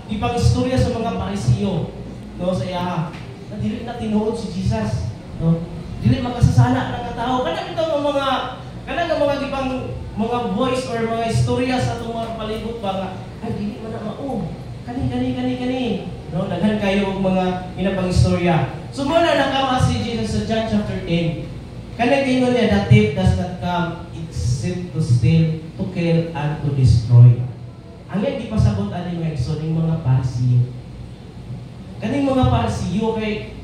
ipang-istorya sa mga Parisiyo, no, sa iya, na dili na tinuod si Jesus, no? Dili makasasala ng tao. Kana bitaw nga mga gipang mga voice or mga istorya sa atong mga palibot ba nga, ay dili man na mao. Kani. No, daghan kayo og mga inapang-istorya. So muna nakama si Jesus sa John chapter 10. Kana gingon niya, the thief does not come except to steal, to kill, and to destroy. Ang yan di pasabot ani nga igsoon ning mga Parisiyo. Kaning mga Parisiyo kay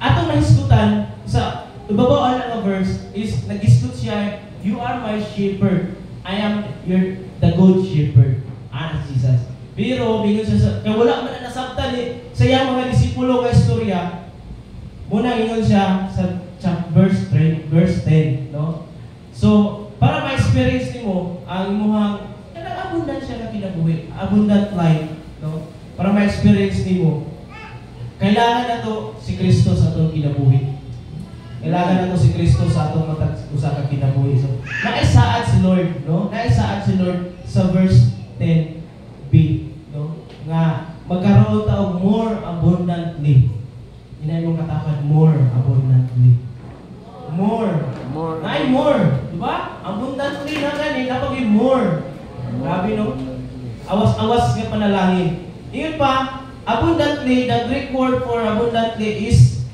atong nahisgutan sa ibabaw na verse is nagisgot siya, you are my shepherd, I am the good shepherd. Jesus. Pero bingon siya kay wala man na nasabtan sa iyang mga disipulo ka istorya. Muna ingon siya sa verse 10, no? So, para ma-experience nimo ang imong abundant siya na kinabuhi, abundant life, no? Para ma-experience nimo, kailangan nato si Kristo sa atong kinabuhi. Kailangan nato si Kristo sa atong matag usa ka kinabuhi. So, naisaad si Lord, no? Naisaad si Lord sa verse 10b, no? Nga magkaroon ta og more abundantly. Inay mong katakan more abundantly. More. Nay more, di ba? Abundantly na gani, dapat yung more. Grabe, no? Awas-awas nga panalangin. Iyon pa, abundantly, the Greek word for abundantly is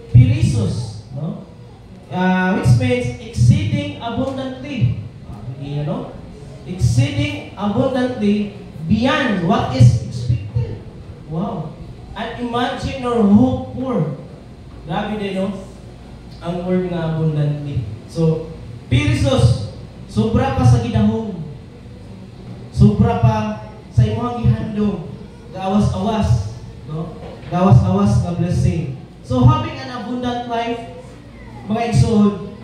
perisos, no? Which means exceeding abundantly. You know? Exceeding abundantly beyond what is expected. Wow. And imagine or hope for. Grabe din, no? Ang word nga abundantly. So, perisos, sobra pa sa gidahom. Sobra pa sa imong gihandom. Gawas-awas, no? Gawas-awas nga blessing. So, having an abundant life, mga igsoon,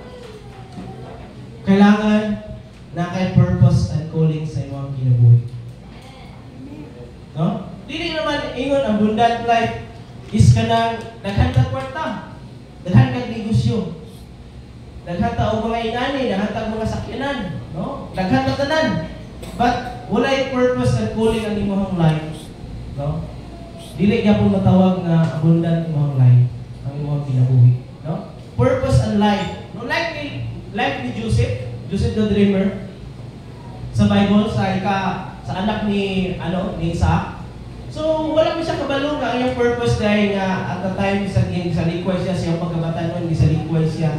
kailangan na kay purpose and calling sa imong kinabuhi. No? Dili naman ingon abundant life is kanang daghan ka kwarta, daghan ka negosyo, daghan ta og mga inani, daghan ta mga sakyanan, no? Daghan ta tanan. But walay purpose and calling ang imong life, no? Dili gyapon matawag nga abundant imong life ang imong kinabuhi, no? Purpose and life. No, like ni Joseph the dreamer sa Bible sa anak ni Isaac. So wala mo siya kabalo nga ang purpose dahil nga at the time sa likway siya siyang pagkabatanon, sa likway siya,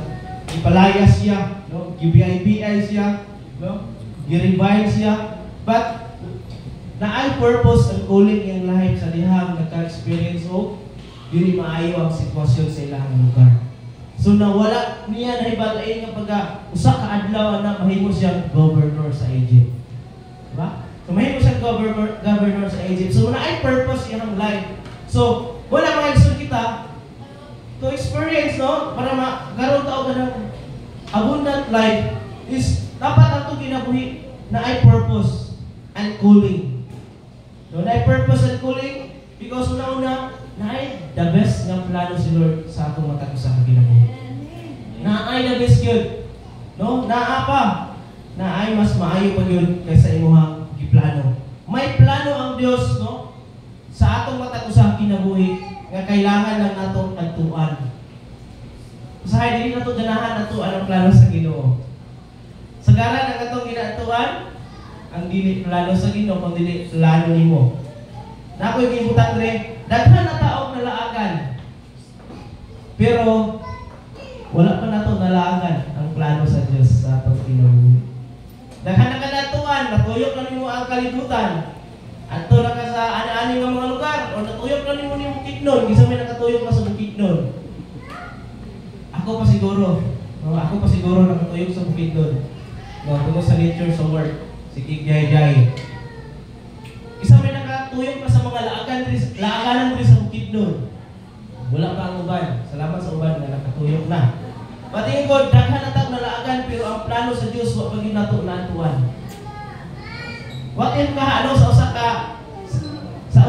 ipalayas siya, no? GBI siya, no? Gi-revive siya. But naay purpose and calling in life sa dihang nagka-experience o dili maayo ang sitwasyon sa ilang lugar. So nawala niya na ibalain nga pagka usa ka adlaw na mahimo siyang governor sa Egypt. Diba? So mahimo siyang governor sa Egypt. So naay purpose iyang life. So wala mga igsoon kita to experience, no? Para magkaroon ta og ng abundant life is dapat ato kinabuhi na ay purpose and calling. No, na ay purpose and calling because una na ay the best nga plano si Lord sa atong matag usa ka kinabuhi. Na ay the best good. No? Naa pa na ay mas maayo pa yun kaysa imuhang giplano. May plano ang Dios, no? Sa atong matag usa kinabuhi nga kailangan lang natong adtuan. Usahay dili nato ganahan adtuan ang plano sa Ginoo. Sa ngalan ng atong ginatuan, ang dili plano sa Ginoo kundi dili plano nimo. Na ako'y gibutang dre, daghan na taong nalaagan. Pero wala pa nato nalaagan ang plano sa Dios sa atong kinabuhi. Daghan na kanatuan, natuyok na nimo ang kalibutan. Adto na ka sa ani-ani nga mga lugar o natuyok na nimo ni Bukidnon, gisa may nakatuyok ka sa Bukidnon. Ako pa siguro nakatuyok sa Bukidnon. No, tungkol sa nature sa work, si Kigyay-Jay. Isa may nakatuyok pa sa mga laaganan rin sa Bukidnon. Wala pa ang uban. Salamat sa uban na nakatuyok na. Patingin ko, daghan na tao nalaagan pero ang plano sa Diyos wa pagin nato naatuan. What if ano sa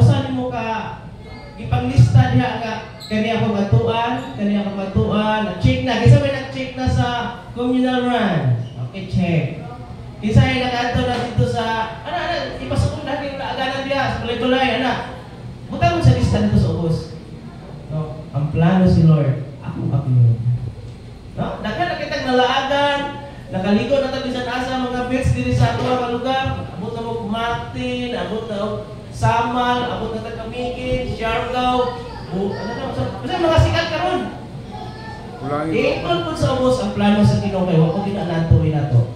usa nimo ka ipanglista diha nga kaniya akong atuan, na-check na. Kisa may nag-check na sa communal run. Okay, check. Kisa ay nakaadto na dito sa ipasok na yung laaganan diha sa tulay-tulay, butang mo sa lista dito sa ubos. No, ang plano si Lord, ako yun. No? Daghan na kitang nalaagan, nakaligo na tabi sa asa mga beach diri sa ato nga lugar. Abot na mo Martin, abot na Samal, abot na Tagamigin, Siargao, mga sikat karon. Ikon po sa ubos ang plano sa Ginoo kay wa ko ginanantuin nato.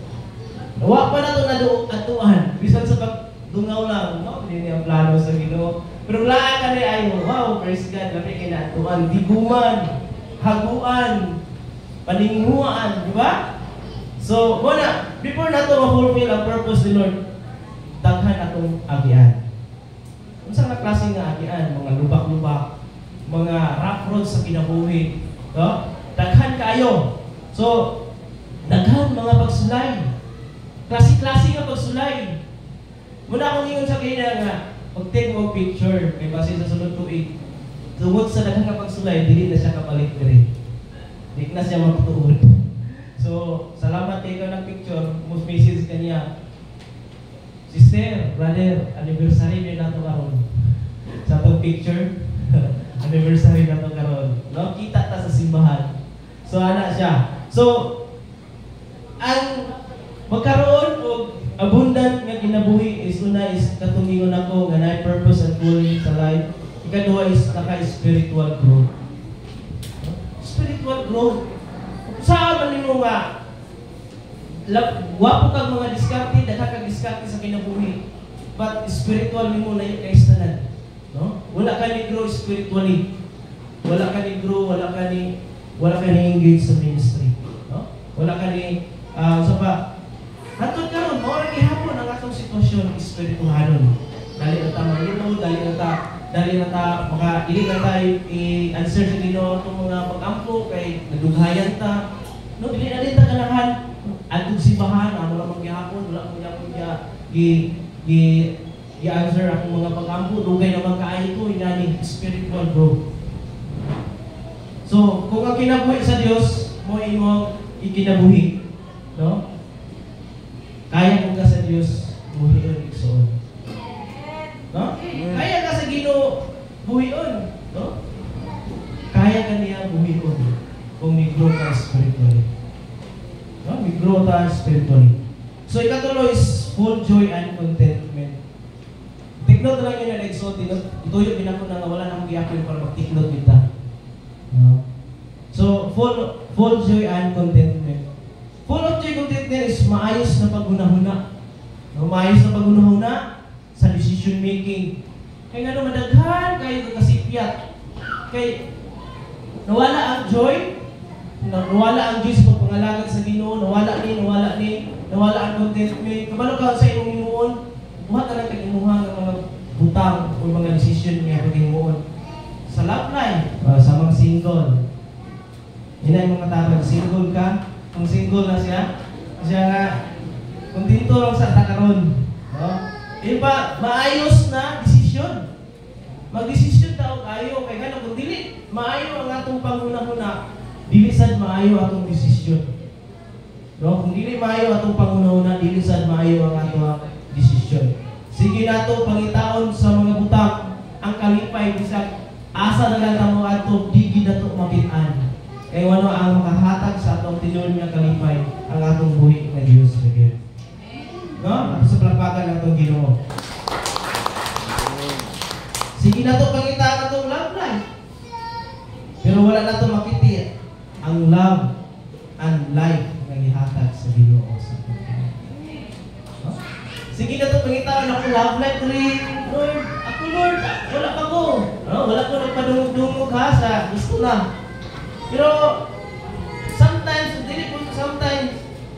Wa pa nato atuan, bisan sa pagdungaw lang, no? Dili ang plano sa Ginoo. Pero laan ka ni ayo, wow, praise God, labi kinatuan, diguman, haguan, paninguan, di ba? So, muna, before nato ma-fulfill ang purpose ni Lord, daghan atong agian. Unsang na klase nga agian? Mga lubak-lubak, mga rough roads sa kinabuhi, no? Daghan kayo. So, daghan mga pagsulay. Klase-klase nga pagsulay. Muna akong ingon sa kanya nga, pag-take mo picture, kay base sa sunod tuig, tungod sa daghang nga pagsulay, dili na siya kapalik diri. Di na siya magtuod. So, salamat kay ikaw ng picture, most message kaniya. Sister, brother, anniversary din nato karon. Sa tong picture, anniversary nato karon. No, kita ta sa simbahan. So ana siya. So ang magkaroon og abundant nga kinabuhi is una is katungingon ako nga naay purpose and calling sa life. Ikaduha is naka-spiritual growth. Spiritual growth. Saan man nimo nga wapo kang mga diskarte, daghan kang diskarte sa kinabuhi. But spiritual nimo na yung kaistanan. No? Wala ka ni grow spiritually. Wala ka ni grow, wala ka ni engage sa ministry. No? Wala ka ni so pa hatod karon mo ra gihapon ang atong sitwasyon spiritualon. Dali na ta malino, dali na ta maka dili na tayo i-answer sa Ginoo tong mga pag-ampo kay nadughayan ta. No, dili na din ta ganahan adtong simbahan, wala man gihapon, wala man i-answer ang mga pag-ampo, dugay naman kaayo ko inani spiritual growth. So, kung ang kinabuhi sa Dios mo imong ikinabuhi, no? Kaya mo ka sa Dios buhion igsoon. No? Kaya ka sa Ginoo buhion, no? Kaya ka niya buhion kung mi-grow ka spiritually. No? Mi-grow ka spiritually. So, ikatulo is full joy and contentment. Take-note lang yun na exalt. Ituyo din ako na wala nang giyapin para mag-take-note kita. No? So, full joy and contentment. Full of joy and contentment is maayos na paghuna-huna. No? Maayos na paghuna-huna sa decision making. Kaya nga naman madaghan kayo kasipyat. Kaya nawala ang joy, nawala ang joy sa pagpangalagad sa Ginoo, nawala ang contentment. Kabalo ka sa imong himuon, buhat na lang kag-imuha ng mga butang o mga decision nga pag-imuon. Sa love life, sa mga single. Yan ang mga tawag, single ka. Kung single na siya nga, kung dito lang sa takaron. No? Iba, maayos na desisyon. Mag-desisyon tao kayo, kaya gano'n, kung dili, maayo ang atong panghuna-huna, dili sad maayo atong desisyon. No, kung dili maayo atong pangunahuna, dili sad maayo ang atong desisyon. Sige nato pangitaon sa mga butang ang kalipay bisag asa na lang kamo ato digi nato makit-an. Kay wano ang makahatag sa atong tinuod nga kalipay ang atong buhi nga Dios again. No? Ato sa palakpakan atong Ginoo. Sige nato pangitaan atong love life. Pero wala nato makiti ang love and life nga gihatag sa Ginoo sa aton. No? Sige nato pangitaan ako love life rin. Lord, ako Lord, wala pa ko. No? Wala ko nagpadungog-dungog ha sa gusto na. Pero sometimes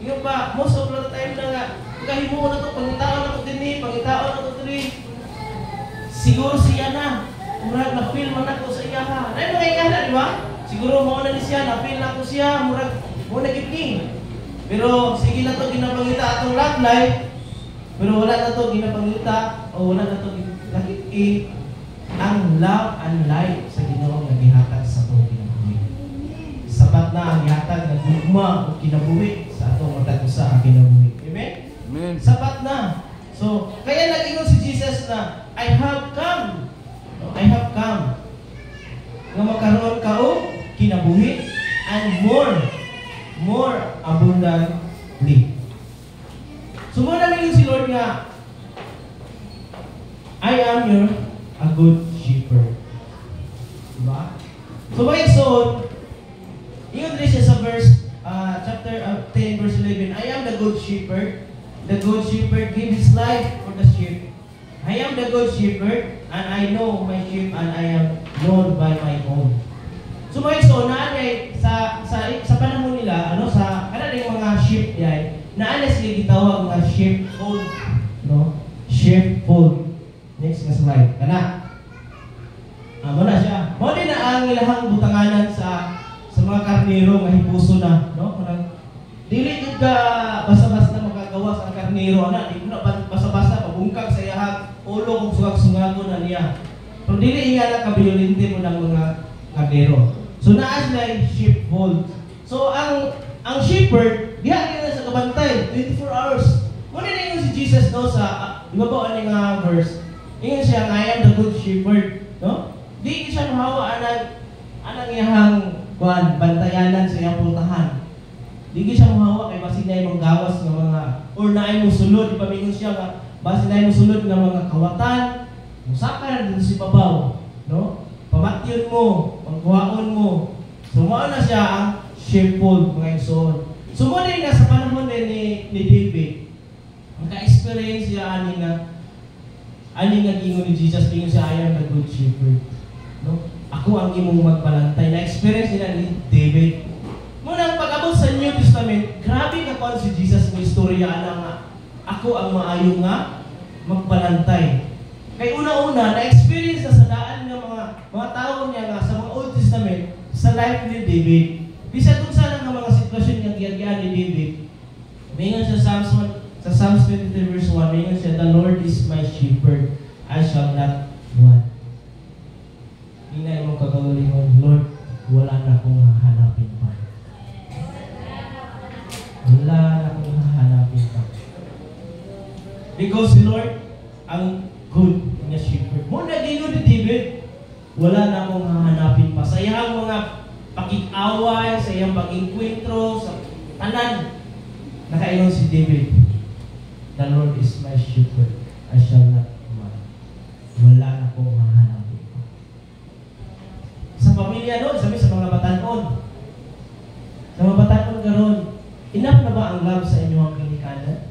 yung pa most of the time na nga kahimuon na to, pangitaon na to din, pangitaon na to din. Siguro siya na murag na feel man ako sa iya ha. Nay mga ingana, di ba? Siguro mao na ni siya, na feel na ako siya, murag mo na gipning. Pero sige na to ginapangita atong love life. Pero wala na to ginapangita o wala na to nakiki ang love and life sa Ginoo nga gihatag sa atong kinabuhi. Sapat na ang gihatag nga gugma o kinabuhi sa atong matag usa ang kinabuhi. Amen? Amen. Sapat na. So, kaya nag-ingon si Jesus na I have come. No, I have come. Nga makaroon ka o kinabuhi and more abundantly. Sumuna namin si Lord nga I am a good shepherd. Diba? So, may son, ingon rin siya sa verse, chapter 10, verse 11, I am the good shepherd. The good shepherd gives his life for the sheep. I am the good shepherd, and I know my sheep, and I am known by my own. So, may son, naanay, sa panahon nila, sa kanaling mga sheep yan, naanay sila gitawag mga sheepfold. No? Sheepfold. Next na slide. Kana. Amo na siya. Mo din na ang ilahang butanganan sa mga karnero nga hipuso na, no? Kanang dili jud ka basta-basta makagawas ang karnero ana, di na basta-basta pabungkag sa iyang ulo kung sugag-sungago na niya. Pero dili iya na kabiolente mo ng mga karnero. So naa sila sheepfold. So ang shepherd diha na sa kabantay 24 hours. Mo din ingon si Jesus no sa di ba po ani nga verse. Ingon siya nga I am the good shepherd, no? Di siya mahawa anang iyang bantayanan sa iyang pultahan. Di siya mahawa kay basin na imong gawas nga mga or naay mo sulod, ipamingon siya nga basin na imong sulod nga mga kawatan, musaka din si babaw, no? Pamatyon mo, pangkuhaon mo. So mao na siya ang sheepfold mga igsoon. Sumunod nga sa panahon ni David, maka-experience siya ani nga gingon ni Jesus, gingon siya I am the good shepherd. No? Ako ang imong magbalantay. Na-experience nila ni David. Muna pag-abot sa New Testament, grabe ka pa si Jesus ng istorya nga ako ang maayo nga magbalantay. Kay una-una, na-experience na sa daan ng mga tao niya nga sa mga Old Testament sa life ni David. Bisa kung saan ang mga sitwasyon nga giyagyan ni David. Mayroon sa Psalms 23 verse 1, mayroon siya, the Lord is my shepherd, I shall not want. Hinay mong kagalingon, Lord, wala na akong hahanapin pa. Wala na akong hahanapin pa. Because si Lord, ang good na shepherd. Muna gingon ni David, wala na akong hahanapin pa. Sa iyang mga pakik-away, sa iyang pag-inkwentro, sa tanan, nakaingon si David, the Lord is my shepherd, I shall not want. Wala na akong hahanapin pa. Sa pamilya nun, sabi sa mga batanon. Sa mga batanon karon, enough na ba ang love sa inyong ginikanan?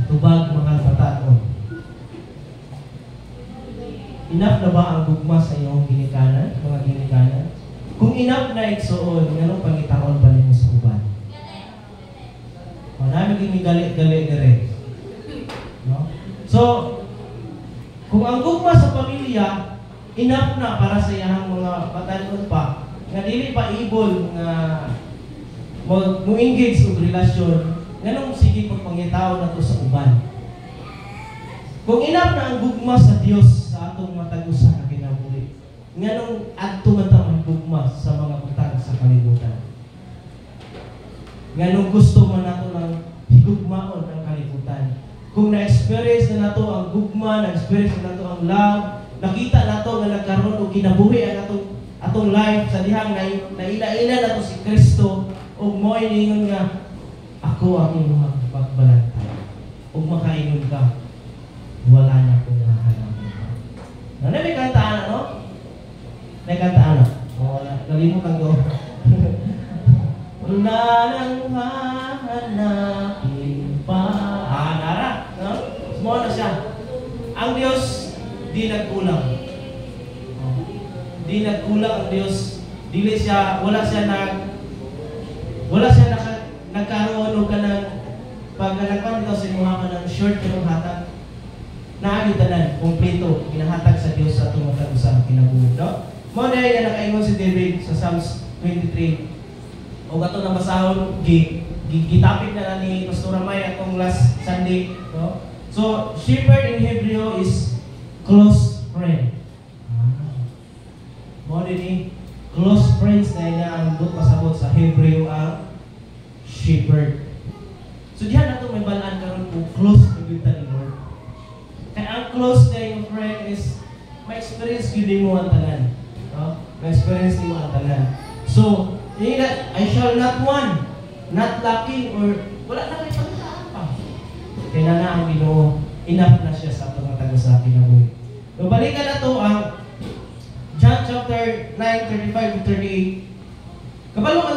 Tubag mga batanon. Enough na ba ang gugma sa inyong ginikanan, mga ginikanan? Kung enough na igsuon, anong pangitaon ba ninyo sa uban? Namin ginigali-gali na rin. No? So, kung ang gugma sa pamilya, enough na para sa iyang mga batanon pa, nga dili pa ibol nga mo-engage og relasyon, nganong sige pagpangitaw na to sa uban. Kung enough na ang gugma sa Dios sa atong matag-usa nga kinabuhi, nganong adto man ta ang gugma sa mga butang sa kalibutan. nga nung gusto man nato ng higugmaon ang kalibutan. Kung na-experience na nato ang gugma, na-experience na nato ang love, nakita nato nga nagkaroon o kinabuhi ang atong life sa dihang naila-ila nato si Kristo ug mo'y ningon nga ako ang imong pagbalantay. Ug makaingon ka, wala na akong hahanapin pa. May kantaan, no? May kantaan, no? Wala, nalimutan ko. Wala nang hahanapin pa. Nara, no? Small na siya. Ang Diyos, di nagkulang. Di nagkulang ang Diyos. Wala siya nagkaroon o ka ng pag nagpang dito sa imuha ka ng short ng hatag. Naagitanan, kompleto, kinahatag sa Diyos sa tumatag sa kinabuhi. No? Muna yan nakaingon si David sa Psalms 23. O gato na masahon, gitapik na ni Pastor Ramay atong last Sunday. No? So, shepherd in Hebrew is close friend. Muna ni close friends na ang pasabot sa Hebrew ang shepherd. So diyan nato may balaan karon kung close na gyud ni Lord. Kaya ang close na yung friend is may experience gyud mo ang tanan. No? May experience mo ang tanan. So, I shall not want, not lacking, or wala na kayo pagkakaan pa. Kaya na ang Ginoo, enough na siya sa pagkatago sa akin na buhay. So, balikan na to ang John chapter 9:35-38. Kabalo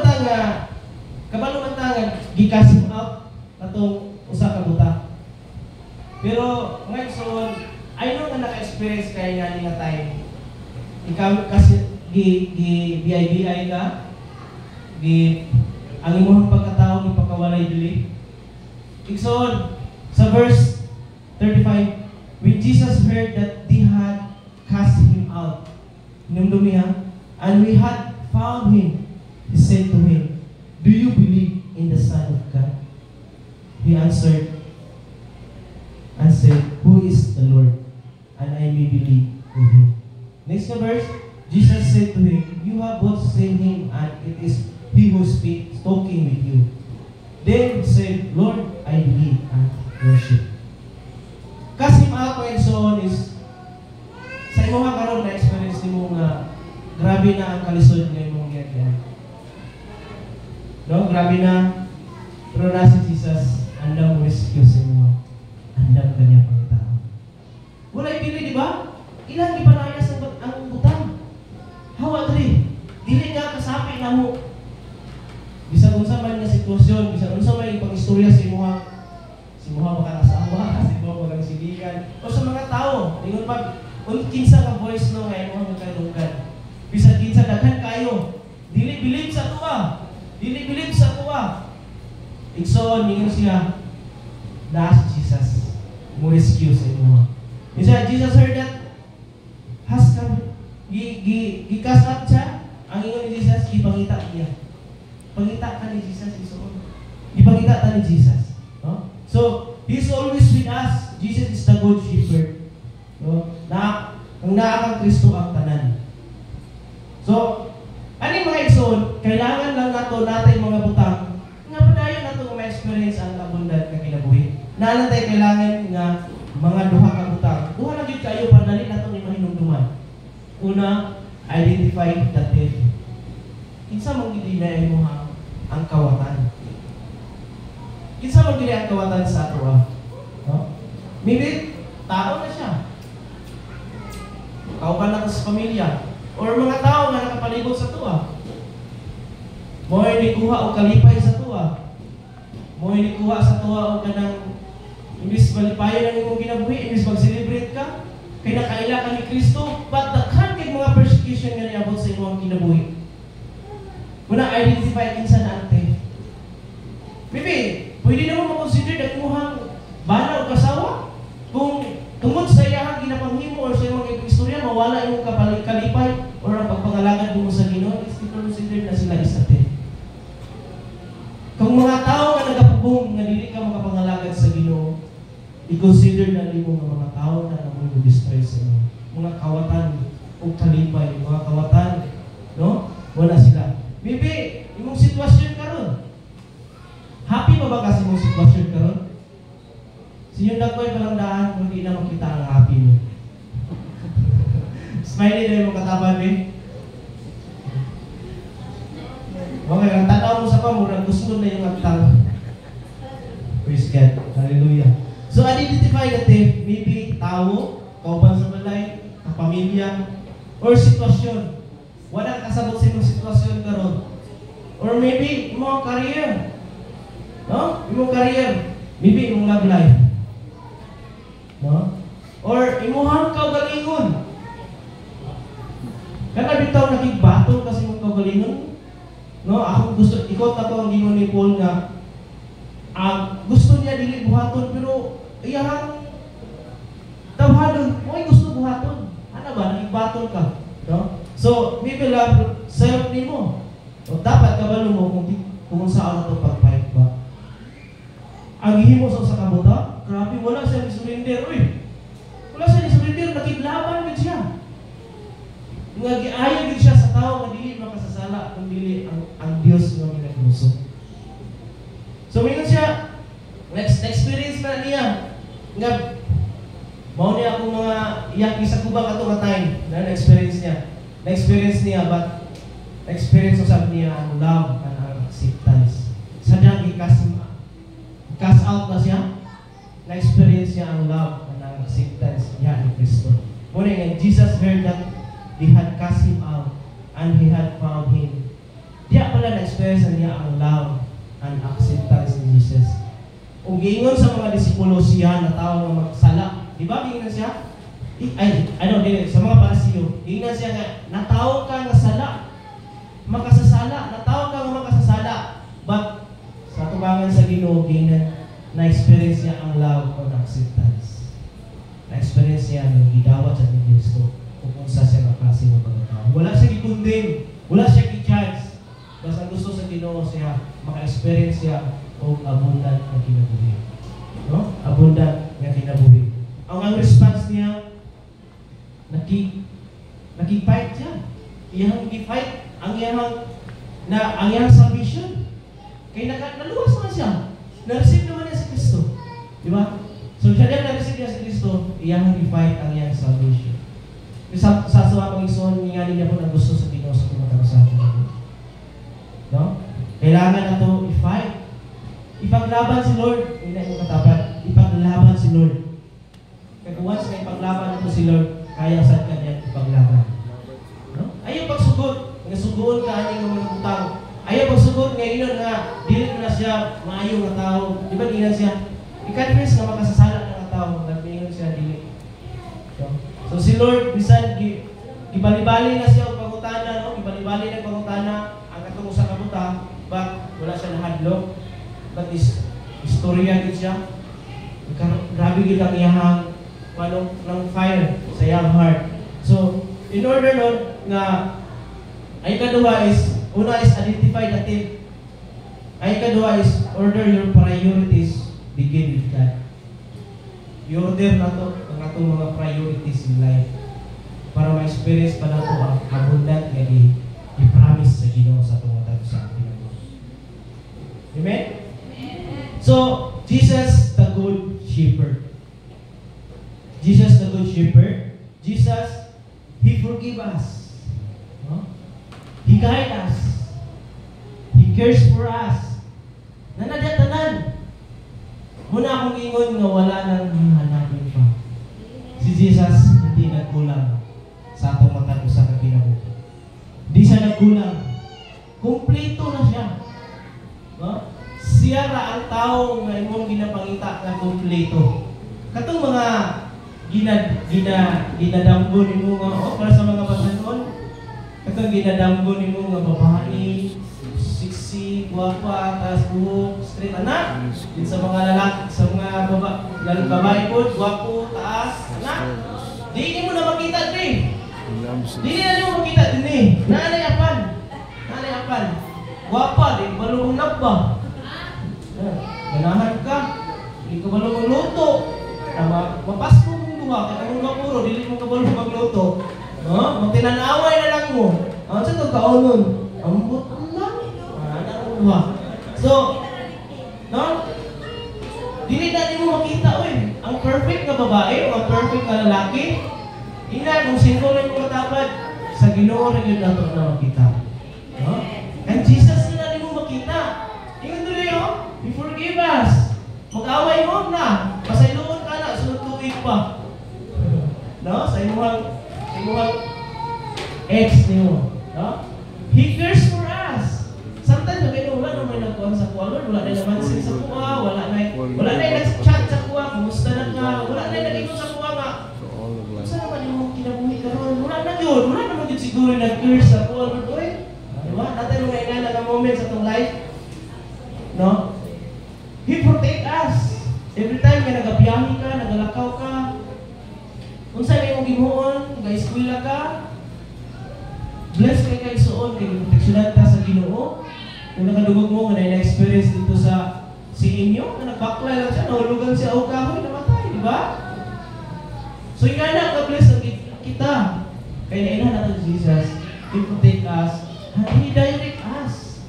man nga gikasim out natong usa ka buta. Pero ngayon so I know nga naka-experience kay nga nga time. Ikaw kasi BI ka. Ang imong pagkatao ipakawalay dili. Igsoon sa verse 35, when Jesus heard that they had cast him out, and we had found him, he said to him, do you believe in the Son of God? He answered and said, who is the Lord? And I may believe in him. Next verse, Jesus said to him, you have both seen him, and it is he who speaks, talking with you. Then he said, Lord, I believe and worship. Kasim out and so on is sa imo nga karon na experience nimo nga grabe na ang kalisod nga imong giyan. No, grabe na. Pero na si Jesus, andam mo rescue sa imo. Andam kanya pangitao. Wala ibili, di ba? Ilang ipanayas ang butang. Hawa diri. Dili ka kasapi na mo. Bisag unsa man nga sitwasyon, bisag unsa man ipag-istorya sa imo makakasawa, sa imo magagsiligan, o sa mga tao, ingon pa kinsa ka voice no nga imo magkalunggan. Bisag kinsa daghan kayo, dili bilib sa tuwa. Dili bilib sa tuwa. Igsoon ningon siya, na si Jesus mo rescue sa imo. Isa Jesus heard that has come gikas up siya, ang ingon ni Jesus ipangita niya. Pangita ka ni Jesus, igsoon. Ipangita ta ni Jesus. No? So, He's always with us. Jesus is the good shepherd. No? Ang naakang Kristo ang tanan. So, ano yung mga igsoon? Kailangan lang natin mga butang nga padayon nato ma-experience ang abundant na kinabuhi. Naantay kailangan nga mga duha ka butang. Duha lang yun kayo para dali nato ni mahinumduman. Una, identify the dead. Kinsa mong gidinay mo ang kawatan. Kinsa mong gidinay ang kawatan sa ato no? Maybe tao na siya. Kauban na sa pamilya. Or mga tao nga nakapalibot sa tuwa. Mo'y nikuha o kalipay sa tuwa. Mo'y nikuha sa tuwa o kanang imbis malipayan ang imong kinabuhi, imbis mag-celebrate ka, kay nakaila ka ni Kristo, but daghan kay mga persecution nga niabot sa imong kinabuhi. Muna identify kinsa na ante. Maybe, pwede naman makonsider ang imuhang bana o kasawa. Kung tungod sa iyahang ginapanghimo or sa imong istorya, mawala imong kalipay or ang pagpangalagad mo sa Ginoo, is consider na sila isate. Kung mga tao nga nagapubong nga dili ka makapangalagad sa Ginoo, i-consider na nimo nga mga tao na namoy destroy sa inyo. Mga kawatan o kalipay, mga kawatan, no? Wala sila. Maybe imong sitwasyon karon. medyo dakoy parang daan kung hindi na makita ang happy mo. Smiley na yung kataban eh. Okay, ang tanaw mo sa pamura, gusto na yung agtang. Praise God. Hallelujah. So, identify natin, maybe tao, kauban sa balay, kapamilya, or sitwasyon. Wala kasabot sa imong sitwasyon karon. Or maybe, imong career. No? Imong career. Maybe, imong love life. No? Or, imuhang kaugalingon. Kana bitaw nakigbaton kasi imong kaugalingon. No, ako gusto ikot na to ang gingon ni Paul nga gusto niya dili buhaton pero iyang tawhadon, oy gusto buhaton. Ano ba nagbaton ka, no? So, maybe love self nimo. O dapat kabalo mo kung saan to pag-fight ba. Ang himo sa kabuta, grabe wala siya surrender, oy. Wala siya surrender, nakiglaban gid siya. Nga giayo gid siya sa tao nga dili makasasala kung dili ang Dios nga ginagluso. So mingon siya next experience na niya nga mao niya akong mga iyak sa kubang ato nga time na experience niya. Na-experience niya but experience usab niya ang love and ang acceptance. Sadya cast out na siya. Na-experience niya ang love and ang acceptance niya ni Kristo. Muna nga Jesus heard that they had cast him out and he had found him. Diya pala na-experience niya ang love and acceptance ni Jesus. Kung giingon sa mga disipulo siya na tao na magsala, di ba giingon siya? Sa mga parasiyo, giingon siya nga, natao ka nga sala, makasasala, natao ka nga makasasala. But sa tubangan sa Ginoo, giingon na-experience niya ang love and acceptance. Na-experience niya nung gidawat sa Kristo. Kung sa siya makasi ng mga tao. Wala siya i-condemn, wala siya i-judge. Basta gusto sa Ginoo siya, maka-experience siya o abundant na kinabuhi. No? Abundant na kinabuhi. Ang response niya, naki-fight siya. Iyang i-fight, ang iyang salvation. Kaya naluwas na siya. Na-receive naman niya si Kristo. Di ba? So, siya din na-receive niya si Kristo, iyang i-fight ang iyang salvation. Sa suha Panginoon, nga niya po na gusto sa Ginoo sa tumatang sa atin. No? Kailangan na ito i-fight. Ipaglaban si Lord, hindi na yung katapat. Ipaglaban si Lord. Kaya once may ipaglaban ito si Lord, kaya saan ka niya ipaglaban. No? Ayaw pagsugod. Nasugoon ka niya ng mga utang. Ayaw pagsugod ngayon na dili na siya maayo na tao. Di ba dinan siya? I-confess na makasasala ng tao. Nagpingon siya dili. So si Lord, bisan gibali-bali na siya og pangutana, no? Gibali-bali na pangutana ang katong usa ka buta, but wala siya nahadlok. But istorya gid siya. Grabe gid ang iyang ng fire sa iyang heart. So, in order nga ay kaduha is una is identify natin. Ay kaduha is order your priorities, begin with God. I-order na to ang atong mga priorities in life para ma-experience pa na to ang abundant nga i-promise sa Ginoo sa atong mga sa Pilipinas. Amen? So, Jesus the Good Shepherd. Jesus the Good Shepherd. Jesus, He forgive us. No? He guide us. He cares for us. Nanadatanan. Muna akong ingon nga wala nang hanapin pa. Si Jesus hindi nagkulang sa atong matag sa kinabuhi. Hindi siya nagkulang. Kumpleto na siya. No? Siya ra ang tao nga imong ginapangita nga kumpleto. Katong mga ginadamgo nimo nga para sa mga batanon. Katong ginadamgo nimo nga babae, sexy, guwapa, taas buhok, straight anak. Sa mga lalaki, sa mga babae po, guwapo, taas, anak. Di mo na makita din. Di na mo makita din eh. Nanayapan. Guwapa, di balong nabba. Ganahan ka. Di ka balong magluto. Mapasko mong buha. Kaya mong mapuro, di mo ka balong magluto. Magtinanaway na lang mo. Sa ito kaunon. Ambot lang. So, no? Dili na mo makita, oy. ang perfect na babae o ang perfect na lalaki, ina kung sino lang yung matapad, sa Ginoo rin yun nato na makita. No? And Jesus na rin mo makita. Ingat tuloy He forgive us. Mag-away mo na. Pasayloon ka na, sunod tuwig pa. No? Sa imuhang ex niyo. No? He cares for us. Sometimes wala na may nagkuhan sa kuha, Lord, wala na naman sa kuha, wala na nag-chat sa kuha, kumusta na ka, wala na nag-ingon sa kuha nga. Saan naman yung kinabuhi ka ron? Wala na naman yun siguro nag-curse sa kuha, Lord, oy. Diba? Natin mga ina na moment sa itong life. No? He protect us. Every time may nagabiyahe ka, nagalakaw ka, kung saan yung gimuon, nag-eskwila ka, bless kay suon, kay proteksyonan ta sa Ginoo. Kung nakadugog mo, nga na-experience dito sa inyo, na nagbakla lang siya, nahulugan siya o kahoy, namatay, di ba? So, yung na, ka-bless ang kita. Kaya na natin Jesus, He protect us, and He direct us.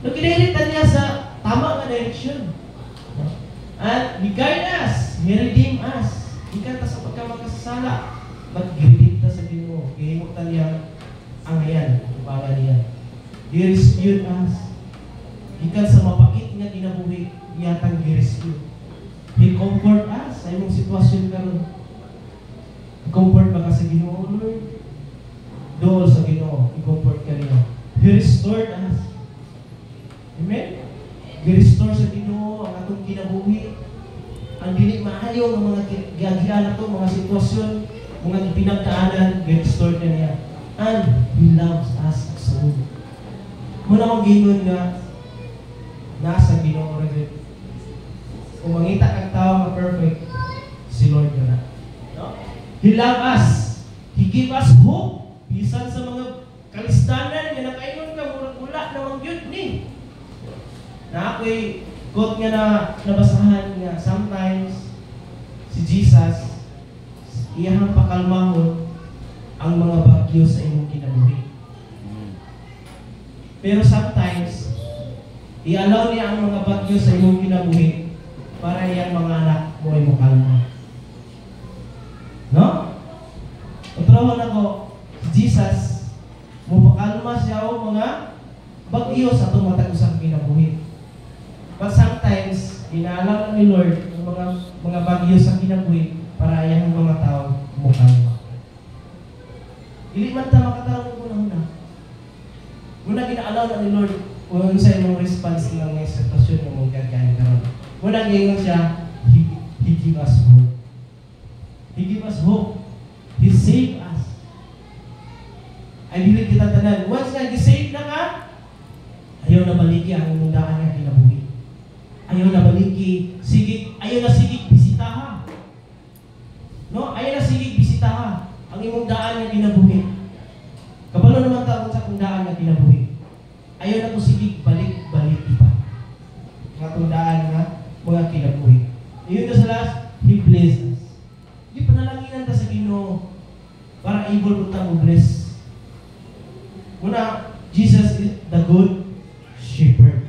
Nag-direct niya sa tama na direction. At He guide us, He redeem us. Ikan ta sa pagkamakasasala, mag-redeem ta sa Ginoo. Ihimutan niya ang ayan, ipaga niya. He rescued us. Ikan sa mapait nga kinabuhi, iyatang He rescued. He comfort us sa imong sitwasyon karon. Comfort ba ka sa Ginoo, Lord? Dool sa Ginoo, i-comfort ka niya. He restored us. Amen? He restore sa Ginoo ang atong kinabuhi. Ang dili maayo ng mga giagian nato, mga sitwasyon, mga pinagdaanan, i-restore na niya. And He loves us so. Muna mag-ingon nga nasa Ginoo rin. Kung mangita kang tao na perfect, si Lord na. No? He loves us. He give us hope. Bisan sa mga kalistanan nga nakaingon ka, murag-ula namang yun ni. Na ako'y quote nga na nabasahan nga, sometimes si Jesus, iyahang pakalmahon ang mga bagyo sa imong kinabuhi. Pero sometimes, i-allow niya ang mga bagyo sa imong kinabuhi para iyang mga anak mo ay makalma. No? Patrahon ako, si Jesus, mupakalma siya o mga bagyo sa itong matag-usang kinabuhi. But sometimes, inaalam ni Lord ang mga bagyo sa kinabuhi para iyang mga tao makalma. Dili man ta makatawag ko na. Muna ginaalaw na ni Lord kung sa imong response ng mga sitwasyon ng mong gagawin karon. Muna gingon siya, He give us hope. He give us hope. He save us. Ay dili kita tanan. Once nga gisave na ka, ayaw na baliki ang imong daan nga kinabuhi. Ayaw na baliki, ayaw na sigig bisitaha. No? Ayaw na sigig bisitaha ang imong daan nga kinabuhi. Kabalo naman taon sa kung daan nga kinabuhi. Ayaw na ko sigig balik-balik pa. Nga kung daan nga mga kinabuhi. Iyon na sa last, He bless us. Di panalanginan ta sa Ginoo para able po ta mo bless. Muna, Jesus is the good shepherd.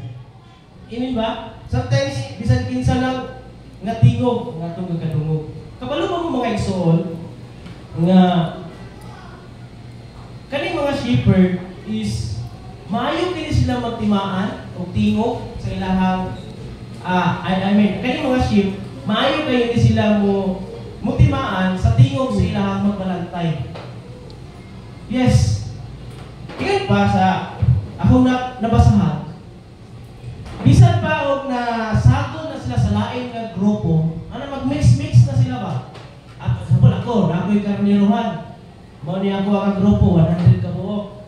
Amen ba? Sometimes, bisan kinsa lang nga tingog, nga itong gagdungog. Kabalo ba mo mga igsoon nga kaning mga shepherd is maayo kini sila magtimaan o tingog sa ilahang kaning mga sheep, maayo kayo ni sila mo timaan sa tingog sa ilahang magbalantay. Yes. Ingat pa sa akong nabasahan. Bisan pa og na sakto na sila sa lain nga grupo, mag-mix na sila ba? At sabol ako, nakoy karniruhan. Mao ni ako ang grupo 100 ka buok.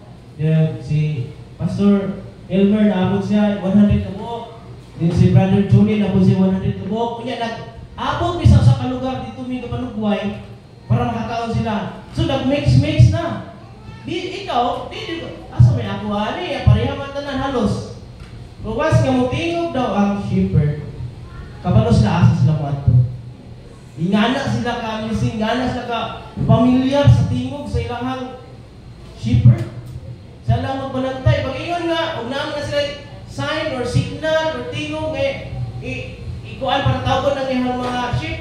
Si Pastor Elmer naabot siya 100 ka buok. Din si Brother Johnny naabot siya 100 ka buok. Kunya nag-abot mi sa kalugar dito mi Kapanugway para makakaon sila. So nag-mix na. Di asa may ako ani, pareha man tanan halos. Luwas nga mo tingog daw ang shepherd. Kabalo sila asa sila mo adto. Ingana sila ka missing, ingana sila ka pamilyar sa tingog sa ilahang shepherd. Sa lang magbalantay. Pag ingon nga, huwag naman na sila sign or signal or tingog ikuan para tawag ng mga sheep.